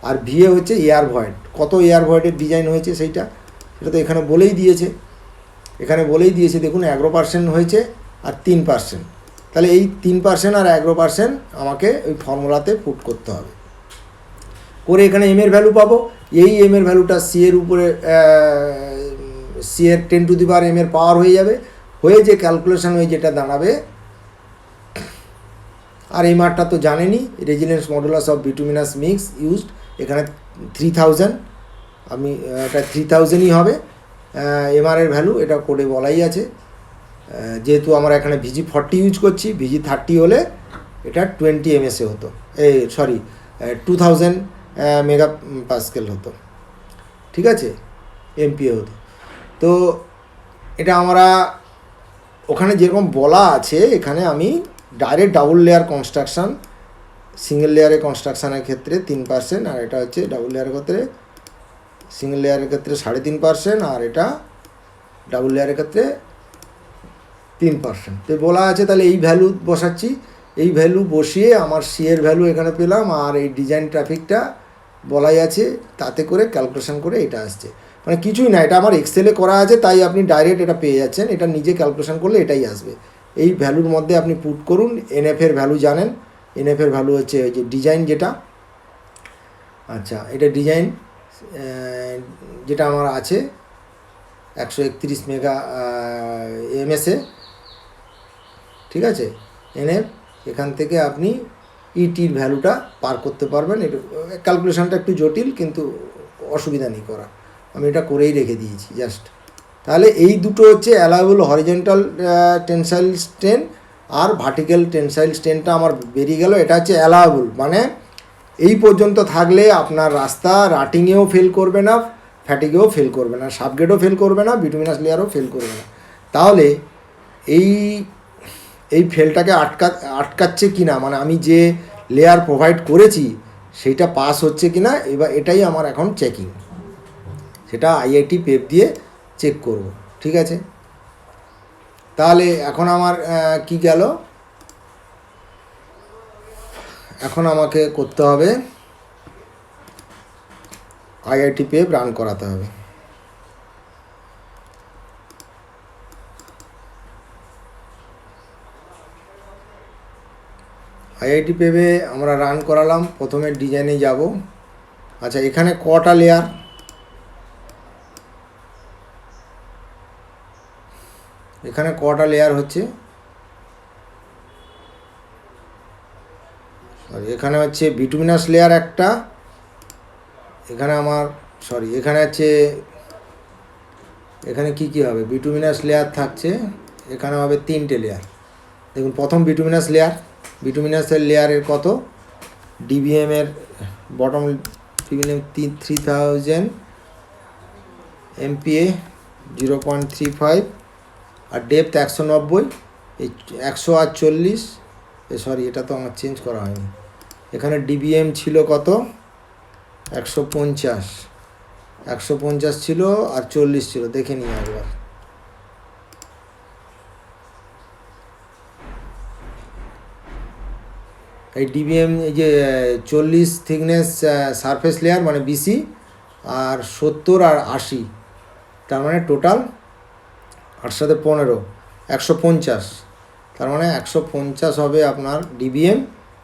Speaker 1: আর ভিএ হচ্ছে এয়ার ভয়েড, কত এয়ার ভয়েডের ডিজাইন হয়েছে সেটা তো এখানে বলেই দিয়েছে। দেখুন 11% হয়েছে আর 3%। তাহলে এই 3% আর 11% আমাকে ওই ফর্মুলাতে পুট করতে হবে, করে এখানে এম এর ভ্যালু পাবো। এই এম এর ভ্যালুটা সি এর উপরে সি এর 10⁻m এর পাওয়ার হয়ে যাবে, হয়ে যে ক্যালকুলেশন হয়ে যেটা দাঁড়াবে। আর এই মারটা তো জানেনই, resilience modulus of bituminous mix used, এখানে 3000, আমি এটা 3000ই হবে এমআর-এর ভ্যালু, এটা কোডে বলাই আছে। যেহেতু আমরা এখানে VG40 ইউজ করছি, VG30 হলে এটা 20 ms হতো, 2000 মেগাপাস্কেল হতো, ঠিক আছে, এমপিএ হতো। তো এটা আমরা ওখানে যেরকম বলা আছে, এখানে আমি direct double layer construction, single লেয়ারের কনস্ট্রাকশানের ক্ষেত্রে 3%, আর এটা হচ্ছে ডাবল লেয়ারের ক্ষেত্রে, সিঙ্গেল লেয়ারের ক্ষেত্রে 3.5%, আর এটা ডাবল লেয়ারের ক্ষেত্রে 3%। তো বলা আছে, তাহলে এই ভ্যালু বসাচ্ছি, এই ভ্যালু বসিয়ে আমার সি এর ভ্যালু এখানে পেলাম, আর এই ডিজাইন ট্রাফিকটা বলাই আছে, তাতে করে ক্যালকুলেশন করে এটা আসছে। মানে কিছুই না, এটা আমার এক্সেলে করা আছে, তাই আপনি ডাইরেক্ট এটা পেয়ে যাচ্ছেন। এটা নিজে ক্যালকুলেশন করলে এটাই আসবে। এই ভ্যালুর মধ্যে আপনি পুট করুন। এনএফের ভ্যালু জানেন, এনএফের ভ্যালু হচ্ছে ওই যে ডিজাইন যেটা, আচ্ছা এটা ডিজাইন যেটা আমার আছে 131 মেগা এমএসএ, ঠিক আছে। এনএফ এখান থেকে আপনি ইটির ভ্যালুটা পার করতে পারবেন। এটা ক্যালকুলেশনটা একটু জটিল, কিন্তু অসুবিধা নেই করা, আমি এটা করেই রেখে দিয়েছি জাস্ট। তাহলে এই দুটো হচ্ছে অ্যালাউয়েবল হরিজেন্টাল টেনসাইল স্ট্রেন আর ভার্টিক্যাল টেনসাইল স্ট্রেনটা আমার বেরিয়ে গেল। এটা হচ্ছে অ্যালাউয়েবল, মানে এই পর্যন্ত থাকলে আপনার রাস্তা রাটিংয়েও ফেল করবে না, ফ্যাটিগেও ফেল করবে না, সাবগ্রেডও ফেল করবে না, বিটুমিনাস লেয়ারও ফেল করবে না। তাহলে এই এই ফেলটাকে আটকাচ্ছে কি না, মানে আমি যে লেয়ার প্রোভাইড করেছি সেইটা পাস হচ্ছে কি না, এবার এটাই আমার এখন চেকিং, সেটা আইআইটি পেপ দিয়ে চেক করব। ঠিক আছে, তাহলে এখন আমার কি গেল, এখন আমাকে করতে হবে আইআইটি পেপ রান করাতে হবে। আইআইটি পেপে আমরা রান করালাম, প্রথমে ডিজাইনে যাব। আচ্ছা, এখানে কটা লেয়ার, এখানে কটা লেয়ার হচ্ছে, সরি এখানে হচ্ছে বিটুমিনাস লেয়ার একটা, এখানে আমার সরি এখানে হচ্ছে, এখানে কি কি হবে, বিটুমিনাস লেয়ার থাকছে, এখানে হবে 3টে লেয়ার। দেখুন প্রথম বিটুমিনাস লেয়ার, বিটুমিনাসের লেয়ারের কত, ডিবিএমের বটম ডিবিএম 3000 MPa 0.35, আর ডেপথ 190, এই 140, সরি এটা তো আমার চেঞ্জ করা হয়নি, এখানে ডিবিএম ছিল কত 150 ছিল আর 40 ছিল, দেখে নিই একবার। এই ডিবিএম এই যে 40 থিকনেস সারফেস লেয়ার মানে বিসি, আর 70 আর 80, তার মানে টোটাল 8 সাথে 15 150, তার মানে 150 হবে আপনার ডিবিএম,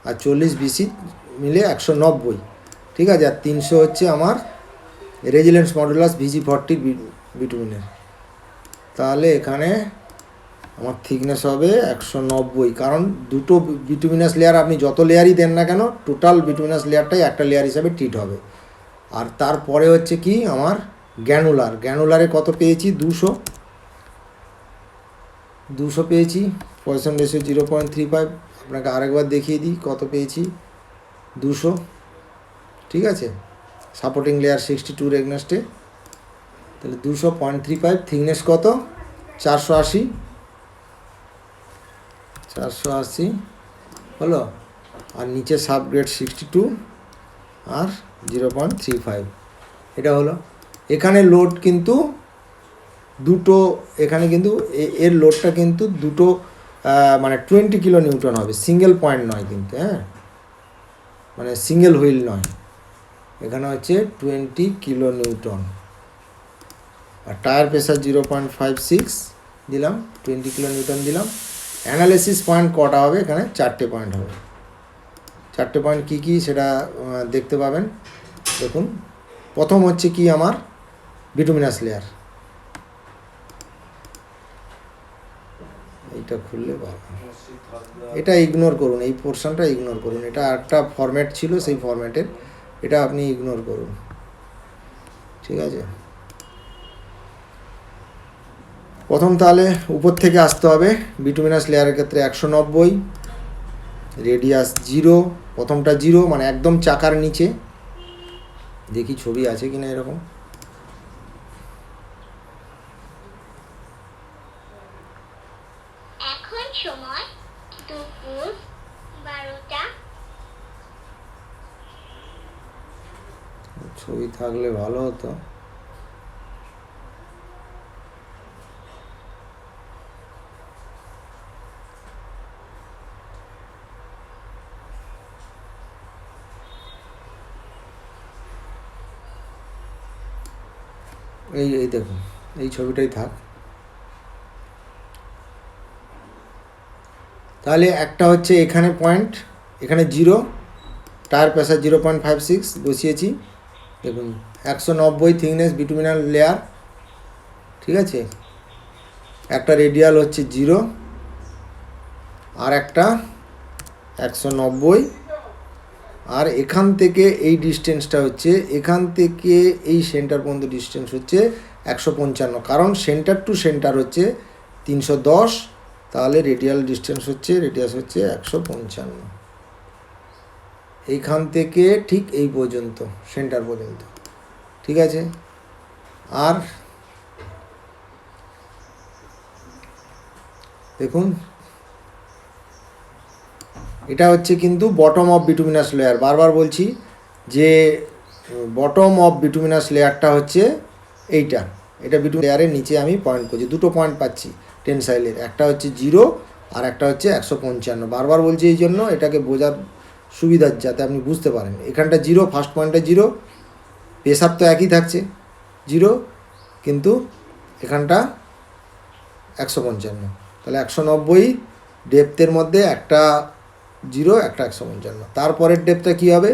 Speaker 1: আর 40 বিসি মিলে 190। ঠিক আছে, আর 300 হচ্ছে আমার রেজিলেন্স মডুলাস VG40 বিটুমিনের। তাহলে এখানে আমার থিকনেস হবে 190, কারণ দুটো বিটুমিনাস লেয়ার আপনি যত লেয়ারই দেন না কেন, টোটাল বিটুমিনাস লেয়ারটাই একটা লেয়ার হিসাবে ট্রিট হবে। আর তারপরে হচ্ছে কি আমার গ্যানুলার, গ্যানুলারে কত পেয়েছি 200 পেয়েছি, পয়সন রেশিও 0.35, আপনাকে আরেকবার দেখিয়ে দিই কত পেয়েছি 200। ঠিক আছে, সাপোর্টিং লেয়ার 62 এগনেস্টে, তাহলে 200.35, থিকনেস কত 480 হলো, আর নিচে সাবগ্রেড 62 আর 0.35, এটা হলো। এখানে লোড কিন্তু দুটো, এখানে কিন্তু এর লোডটা কিন্তু দুটো মানে 20 কিলো নিউটন হবে, সিঙ্গেল পয়েন্ট নয় কিন্তু, হ্যাঁ মানে সিঙ্গেল হুইল নয়, এখানে হচ্ছে 20 কিলো নিউটন, আর টায়ার প্রেসার 0.56 দিলাম, 20 কিলো নিউটন দিলাম। অ্যানালিসিস পয়েন্ট কটা হবে, এখানে 4টে পয়েন্ট হবে। 4টে পয়েন্ট কী কী সেটা দেখতে পাবেন। দেখুন প্রথম হচ্ছে কি আমার বিটুমিনাস লেয়ার, এইটা খুললে এটা ইগনোর করুন, এই পোর্শনটা ইগনোর করুন, এটা একটা ফরম্যাট ছিল সেই ফরম্যাটের, এটা আপনি ইগনোর করুন। ঠিক আছে, প্রথম তাহলে উপর থেকে আসতে হবে। বিটুমিনাস লেয়ারের ক্ষেত্রে 190, রেডিয়াস 0, প্রথমটা 0 মানে একদম চাকার নিচে, দেখি ছবি আছে কিনা এরকম,
Speaker 2: এখন সময় দুপুর 12টা।
Speaker 1: ছবি থাকলে ভালো হতো। এই দেখুন, এই ছবিটাই থাক। তাহলে একটা হচ্ছে এখানে পয়েন্ট, এখানে 0, টায়ার প্রেসার 0.56 বসিয়েছি। দেখুন 190 থিকনেস বিটুমিনাল লেয়ার। ঠিক আছে, একটা রেডিয়াল হচ্ছে 0, আর একটা 190, আর এখান থেকে এই ডিস্টেন্সটা হচ্ছে, এখান থেকে এই সেন্টার পর্যন্ত ডিস্টেন্স হচ্ছে 155, কারণ সেন্টার টু সেন্টার হচ্ছে 310, তাহলে রেডিয়াল ডিস্টেন্স হচ্ছে, রেডিয়াস হচ্ছে 155। এইখান থেকে ঠিক এই পর্যন্ত, সেন্টার পর্যন্ত, ঠিক আছে। আর দেখুন এটা হচ্ছে কিন্তু বটম অফ বিটুমিনাস লেয়ার। বারবার বলছি যে বটম অফ বিটুমিনাস লেয়ারটা হচ্ছে এইটা, এটা বিটুমিন লেয়ারের নিচে আমি পয়েন্ট করছি, দুটো পয়েন্ট পাচ্ছি টেনসাইলের, একটা হচ্ছে 0 আর একটা হচ্ছে 155। বারবার বলছি এই জন্য এটাকে বোঝার সুবিধার, যাতে আপনি বুঝতে পারেন। এখানটা 0, ফার্স্ট পয়েন্টটা 0, প্রেসার তো একই থাকছে 0, কিন্তু এখানটা 155, তাহলে 190 ডেপথের মধ্যে একটা 0, একটা 155। তারপরের ডেপথটা কী হবে,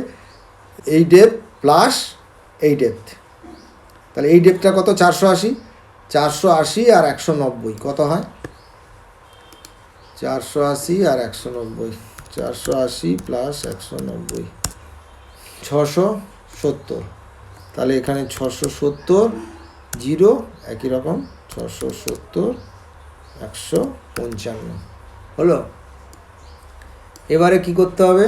Speaker 1: এই ডেপথ প্লাস এই ডেপথ, তাহলে এই ডেপথটা কত, 480, 480 আর 190 কত হয়, 480 আর 190, 480 প্লাস 190, 670। তাহলে এখানে 670, 0 একই রকম, 670, 155 হলো। এবারে কি করতে হবে,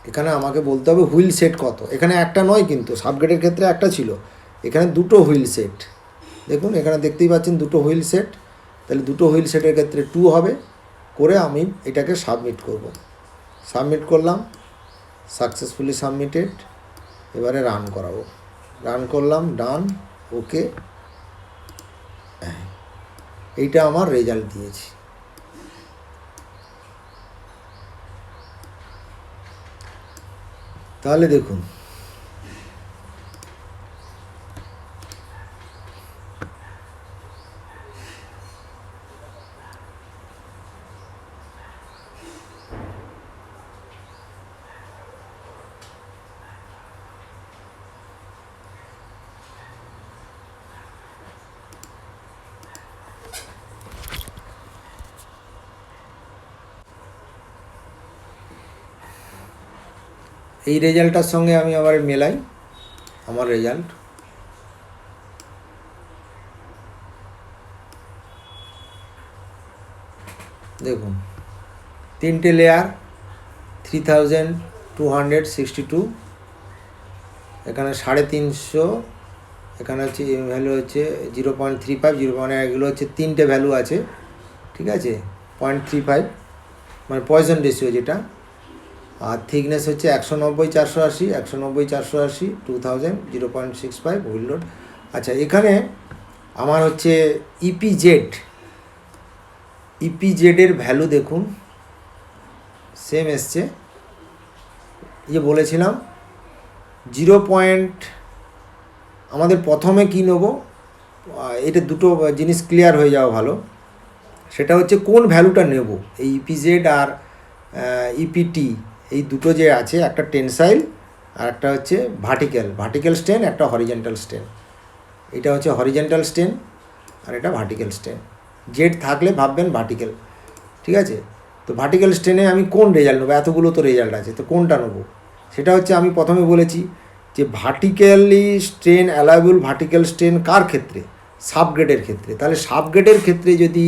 Speaker 1: এখানে আমাকে বলতে হবে হুইল সেট কত। এখানে একটা নয় কিন্তু, সাবগেটের ক্ষেত্রে একটা ছিল, এখানে দুটো হুইল সেট। দেখুন এখানে দেখতেই পাচ্ছেন দুটো হুইল সেট, তাহলে দুটো হুইল সেটের ক্ষেত্রে 2 হবে, করে আমি এটাকে সাবমিট করব। সাবমিট করলাম, সাকসেসফুলি সাবমিটেড। এবারে রান করাবো, রান করলাম, ডান, ওকে। এইটা আমার রেজাল্ট দিয়েছি। তাহলে দেখুন এই রেজাল্টটার সঙ্গে আমি আবার মেলাই আমার রেজাল্ট। দেখুন 3টে লেয়ার, 3262, এখানে 350, এখানে হচ্ছে ভ্যালু হচ্ছে 0.35, 0.1, এগুলো হচ্ছে 3টে ভ্যালু আছে, ঠিক আছে, 0.35 মানে পয়জন রেশিও যেটা। আর থিকনেস হচ্ছে 190, 480, 190, 480, 2000, 0.65 হুইল লোড। আচ্ছা এখানে আমার হচ্ছে ইপিজেডের ভ্যালু দেখুন সেম এসছে, যে বলেছিলাম 0. আমাদের প্রথমে কি নেব, এটা দুটো জিনিস ক্লিয়ার হয়ে যাওয়া ভালো, সেটা হচ্ছে কোন ভ্যালুটা নেব। এই ইপিজেড আর ইপিটি এই দুটো যে আছে, একটা টেনসাইল আর একটা হচ্ছে ভার্টিক্যাল স্ট্রেন, একটা হরিজেন্টাল স্ট্রেন। এটা হচ্ছে হরিজেন্টাল স্ট্রেন আর এটা ভার্টিক্যাল স্ট্রেন। জেড থাকলে ভাববেন ভার্টিক্যাল, ঠিক আছে। তো ভার্টিক্যাল স্ট্রেনে আমি কোন রেজাল্ট নেবো, এতগুলো তো রেজাল্ট আছে, তো কোনটা নেবো, সেটা হচ্ছে আমি প্রথমে বলেছি যে ভার্টিক্যালি স্ট্রেন অ্যালাইবল ভার্টিক্যাল স্ট্রেন কার ক্ষেত্রে, সাবগ্রেডের ক্ষেত্রে। তাহলে সাবগ্রেডের ক্ষেত্রে যদি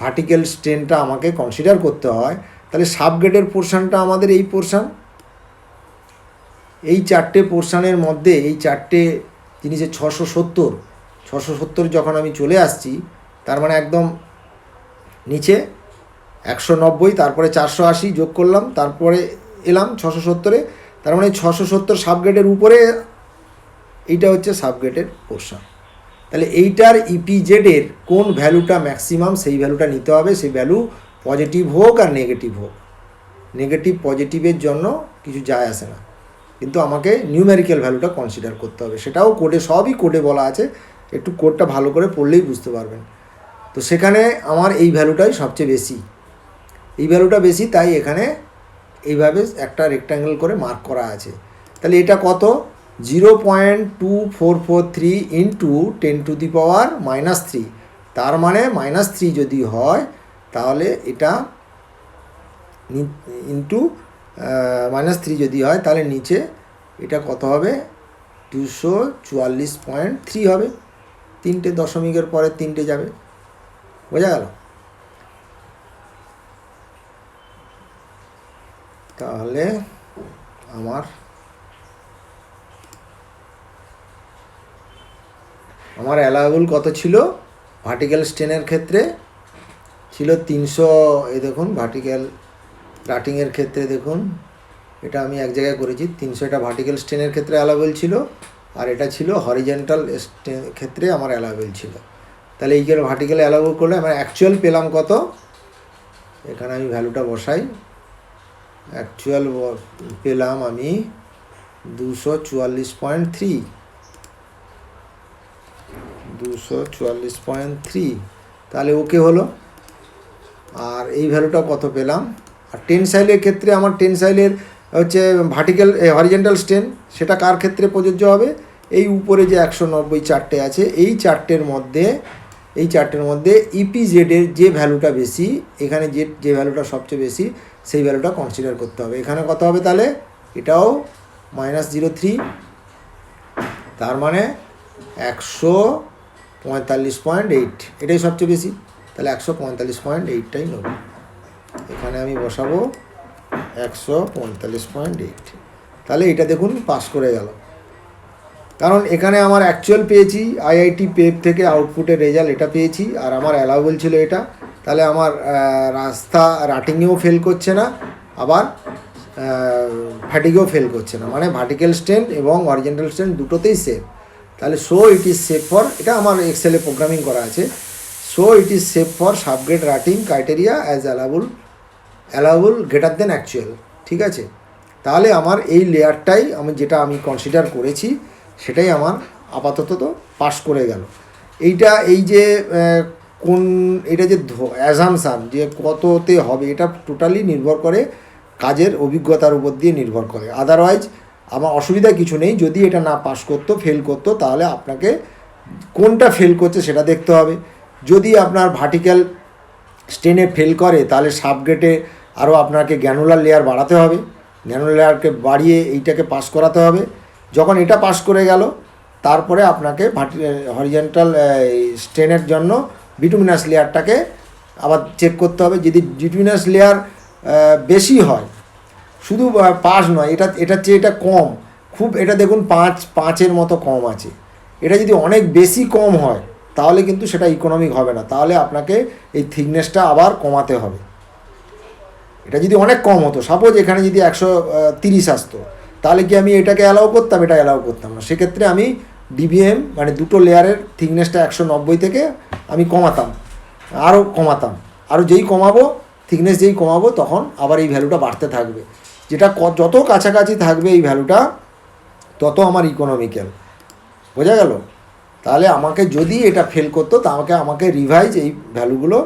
Speaker 1: ভার্টিক্যাল স্ট্রেনটা আমাকে কনসিডার করতে হয়, তাহলে সাবগ্রেডের পোর্শনটা আমাদের এই পোর্শন, এই 4টে পোর্শনের মধ্যে এই 4টে জিনিসের 670 যখন আমি চলে আসছি, তার মানে একদম নিচে 190, তারপরে 480 যোগ করলাম, তারপরে এলাম 670-এ, তার মানে 670 সাবগ্রেডের উপরে এইটা হচ্ছে সাবগ্রেডের পোর্শন। তাহলে এইটার ইপিজেডের কোন ভ্যালুটা ম্যাক্সিমাম, সেই ভ্যালুটা নিতে হবে। সেই ভ্যালু পজিটিভ হোক আর নেগেটিভ হোক, নেগেটিভ পজিটিভের জন্য কিছু যায় আসে না, কিন্তু আমাকে নিউমেরিক্যাল ভ্যালুটা কনসিডার করতে হবে। সেটাও কোডে, সবই কোডে বলা আছে, একটু কোডটা ভালো করে পড়লেই বুঝতে পারবেন। তো সেখানে আমার এই ভ্যালুটাই সবচেয়ে বেশি, এই ভ্যালুটা বেশি, তাই এখানে এইভাবে একটা রেক্ট্যাঙ্গেল করে মার্ক করা আছে। তাহলে এটা কত, 0.2443 ইন্টু 10⁻³ তার মানে -3 যদি হয়, তাহলে এটা ইন্টু -3 যদি হয়, তাহলে নিচে এটা কত হবে, 244.3 হবে। 3টে দশমিকের পরে 3টে যাবে, বোঝা গেল। তাহলে আমার অ্যালাউবল কত ছিল ভার্টিক্যাল স্টেনের ক্ষেত্রে ছিল 300। এই দেখুন ভার্টিক্যাল রাটিংয়ের ক্ষেত্রে দেখুন এটা আমি এক জায়গায় করেছি 300, এটা ভার্টিক্যাল স্টেনের ক্ষেত্রে অ্যালাউবল ছিল, আর এটা ছিল হরিজেন্টাল ক্ষেত্রে আমার অ্যালাউবল ছিল। তাহলে এই যে ভার্টিক্যাল অ্যালাউবল করলে আমার অ্যাকচুয়াল পেলাম কত, এখানে আমি ভ্যালুটা বসাই। অ্যাকচুয়াল পেলাম আমি 244.3, 244.3, তাহলে ওকে হলো। আর এই ভ্যালুটা কত পেলাম। আর টেনসাইলের ক্ষেত্রে আমার টেনসাইলের হচ্ছে ভার্টিক্যাল হরিজেন্টাল স্টেন, সেটা কার ক্ষেত্রে প্রযোজ্য হবে, এই উপরে যে 190 চারটে আছে এই চারটের মধ্যে ইপিজেডের যে ভ্যালুটা বেশি, এখানে যে ভ্যালুটা সবচেয়ে বেশি সেই ভ্যালুটা কনসিডার করতে হবে। এখানে কত হবে তাহলে, এটাও -03, তার মানে 145.8, এটাই সবচেয়ে বেশি, তাহলে 145.8টাই নেব। এখানে আমি বসাবো 145.8, তাহলে এটা দেখুন পাস করে গেল। কারণ এখানে আমার অ্যাকচুয়াল পেয়েছি আইআইটি পেপ থেকে আউটপুটের রেজাল্ট এটা পেয়েছি, আর আমার অ্যালাউবল ছিল এটা, তাহলে আমার রাস্তা রাটিংয়েও ফেল করছে না, আবার ফ্যাটিগেও ফেল করছে না, মানে ভার্টিক্যাল স্টেন এবং হরিজেন্টাল স্টেন দুটোতেই সেফ। তাহলে so it is safe for, এটা আমার এক্সেলে প্রোগ্রামিং করা আছে, so it is safe for subgrade rutting criteria as allowable greater than actual. ঠিক আছে, তাহলে আমার এই লেয়ারটাই যেটা আমি কনসিডার করেছি সেটাই আমার আপাতত তো পাস করে গেল। এই যে কোন এটা যে অ্যাজামশান যে কততে হবে, এটা টোটালি নির্ভর করে কাজের অভিজ্ঞতার উপর দিয়ে নির্ভর করে। আদারওয়াইজ আমার অসুবিধা কিছু নেই, যদি এটা না পাস করতো ফেল করতো তাহলে আপনাকে কোনটা ফেল করছে সেটা দেখতে হবে। যদি আপনার ভার্টিক্যাল স্টেনে ফেল করে তাহলে সাবগ্রেডে আরও আপনাকে গ্যানুলার লেয়ার বাড়াতে হবে, গ্যানুলার লেয়ারকে বাড়িয়ে এইটাকে পাস করাতে হবে। যখন এটা পাস করে গেল তারপরে আপনাকে হরিজেন্টাল স্টেনের জন্য বিটুমিনাস লেয়ারটাকে আবার চেক করতে হবে। যদি বিটুমিনাস লেয়ার বেশি হয়, শুধু পাস নয়, এটার চেয়ে এটা কম, খুব এটা দেখুন 5-5-এর মতো কম আছে, এটা যদি অনেক বেশি কম হয় তাহলে কিন্তু সেটা ইকোনমিক হবে না, তাহলে আপনাকে এই থিকনেসটা আবার কমাতে হবে। এটা যদি অনেক কম হতো, সাপোজ এখানে যদি 130 আসতো, তাহলে কি আমি এটাকে অ্যালাউ করতাম, এটা অ্যালাউ করতাম না। সেক্ষেত্রে আমি ডিবিএম মানে দুটো লেয়ারের থিকনেসটা 190 থেকে আমি আরও কমাতাম, আরও যেই কমাবো থিকনেস যেই কমাবো তখন আবার এই ভ্যালুটা বাড়তে থাকবে, যেটা যত কাছাকাছি থাকবে এই ভ্যালুটা তত আমার ইকোনমিক্যাল। বোঝা গেল? তাহলে আমাকে যদি এটা ফেল করতো তাহলে আমাকে রিভাইজ এই ভ্যালুগুলো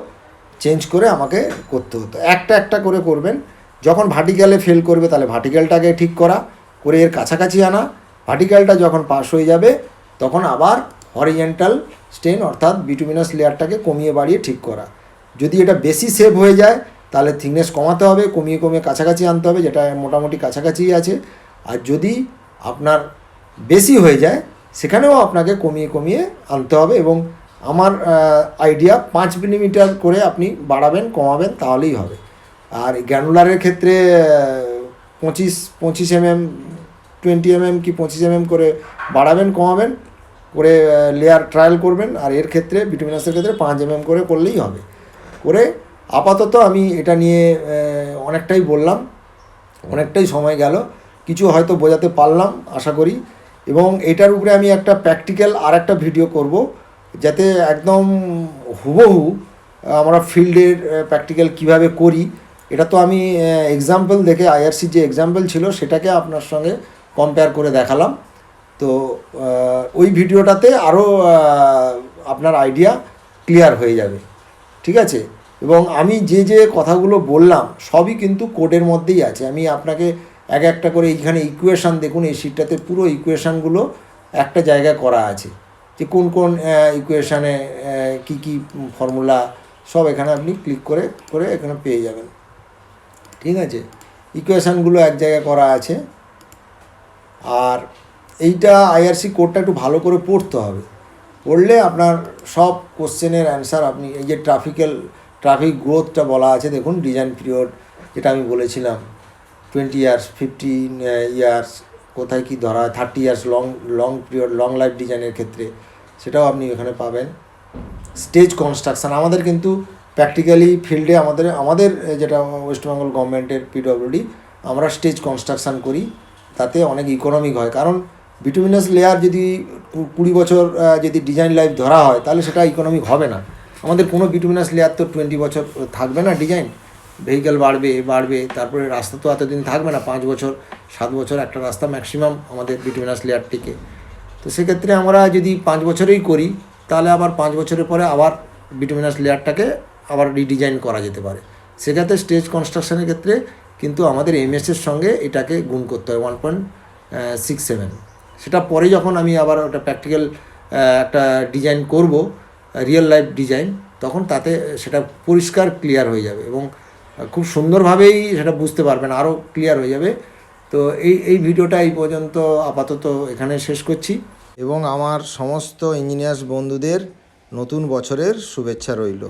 Speaker 1: চেঞ্জ করে আমাকে করতে হতো। একটা করে করবেন। যখন ভার্টিক্যালে ফেল করবে তাহলে ভার্টিক্যালটাকে ঠিক করে এর কাছাকাছি আনা, ভার্টিক্যালটা যখন পাস হয়ে যাবে তখন আবার হরিজেন্টাল স্টেন অর্থাৎ বিটুমিনাস লেয়ারটাকে কমিয়ে বাড়িয়ে ঠিক করা। যদি এটা বেশি সেভ হয়ে যায় তাহলে থিকনেস কমাতে হবে, কমিয়ে কাছাকাছি আনতে হবে, যেটা মোটামুটি কাছাকাছিই আছে। আর যদি আপনার বেশি হয়ে যায় সেখানেও আপনাকে কমিয়ে আনতে হবে, এবং আমার আইডিয়া 5 মিলিমিটার করে আপনি বাড়াবেন কমাবেন তাহলেই হবে। আর গ্র্যানুলারের ক্ষেত্রে 25 mm 20 mm কি 25 mm করে বাড়াবেন কমাবেন করে লেয়ার ট্রায়াল করবেন। আর এর ক্ষেত্রে বিটুমিনাসের ক্ষেত্রে 5 mm করে করলেই হবে। করে আপাতত আমি এটা নিয়ে অনেকটাই বললাম, অনেকটাই সময় গেল, কিছু হয়তো বোঝাতে পারলাম আশা করি। এবং এটার উপরে আমি একটা প্র্যাকটিক্যাল আর একটা ভিডিও করব, যাতে একদম হুবহু আমরা ফিল্ডের প্র্যাকটিক্যাল কিভাবে করি, এটা তো আমি এক্সাম্পল দেখে আইআরসি যে এক্সাম্পল ছিল সেটাকে আপনার সঙ্গে কম্পেয়ার করে দেখালাম। তো ওই ভিডিওটাতে আরও আপনার আইডিয়া ক্লিয়ার হয়ে যাবে। ঠিক আছে? এবং আমি যে কথাগুলো বললাম সবই কিন্তু কোডের মধ্যেই আছে। আমি আপনাকে একটা করে এইখানে ইকুয়েশান দেখুন, এই শিটটাতে পুরো ইকুয়েশানগুলো একটা জায়গায় করা আছে, যে কোন ইকুয়েশানে কি ফর্মুলা সব এখানে আপনি ক্লিক করে এখানে পেয়ে যাবেন। ঠিক আছে? ইকুয়েশানগুলো এক জায়গায় করা আছে। আর এইটা আইআরসি কোডটা একটু ভালো করে পড়তে হবে, পড়লে আপনার সব কোশ্চেনের অ্যান্সার আপনি এই যে ট্রাফিক গ্রোথটা বলা আছে দেখুন, ডিজাইন পিরিয়ড যেটা আমি বলেছিলাম, 20 ইয়ার্স 15 ইয়ার্স, কোথায় কি ধরা হয় 30 years long period long life ডিজাইনের ক্ষেত্রে, সেটাও আপনি এখানে পাবেন। স্টেজ কনস্ট্রাকশান আমাদের কিন্তু প্র্যাকটিক্যালি ফিল্ডে আমাদের যেটা ওয়েস্ট বেঙ্গল গভর্নমেন্টের পিডব্লিউডি, আমরা স্টেজ কনস্ট্রাকশান করি, তাতে অনেক ইকোনমিক হয়। কারণ বিটুমিনাস লেয়ার যদি 20 বছর যদি ডিজাইন লাইফ ধরা হয়, তাহলে সেটা ইকোনমিক হবে না। আমাদের কোনো বিটুমিনাস লেয়ার তো 20 বছর থাকবে না ডিজাইন, ভেহিক্যাল বাড়বে, তারপরে রাস্তা তো এতদিন থাকবে না, 5 বছর 7 বছর একটা রাস্তা ম্যাক্সিমাম আমাদের বিটুমিনাস লেয়ার টিকে। তো সেক্ষেত্রে আমরা যদি 5 বছরেই করি, তাহলে আবার 5 বছরের পরে আবার বিটুমিনাস লেয়ারটাকে আবার রিডিজাইন করা যেতে পারে। সেক্ষেত্রে স্টেজ কনস্ট্রাকশনের ক্ষেত্রে কিন্তু আমাদের এমএসের সঙ্গে এটাকে গুণ করতে হয় 1.67। সেটা পরে যখন আমি আবার ওটা প্র্যাকটিক্যাল একটা ডিজাইন করব, রিয়েল লাইফ ডিজাইন, তখন তাতে সেটা পরিষ্কার ক্লিয়ার হয়ে যাবে এবং খুব সুন্দরভাবেই সেটা বুঝতে পারবেন, আরও ক্লিয়ার হয়ে যাবে। তো এই ভিডিওটা এই পর্যন্ত আপাতত এখানে শেষ করছি, এবং আমার সমস্ত ইঞ্জিনিয়ার্স বন্ধুদের নতুন বছরের শুভেচ্ছা রইল।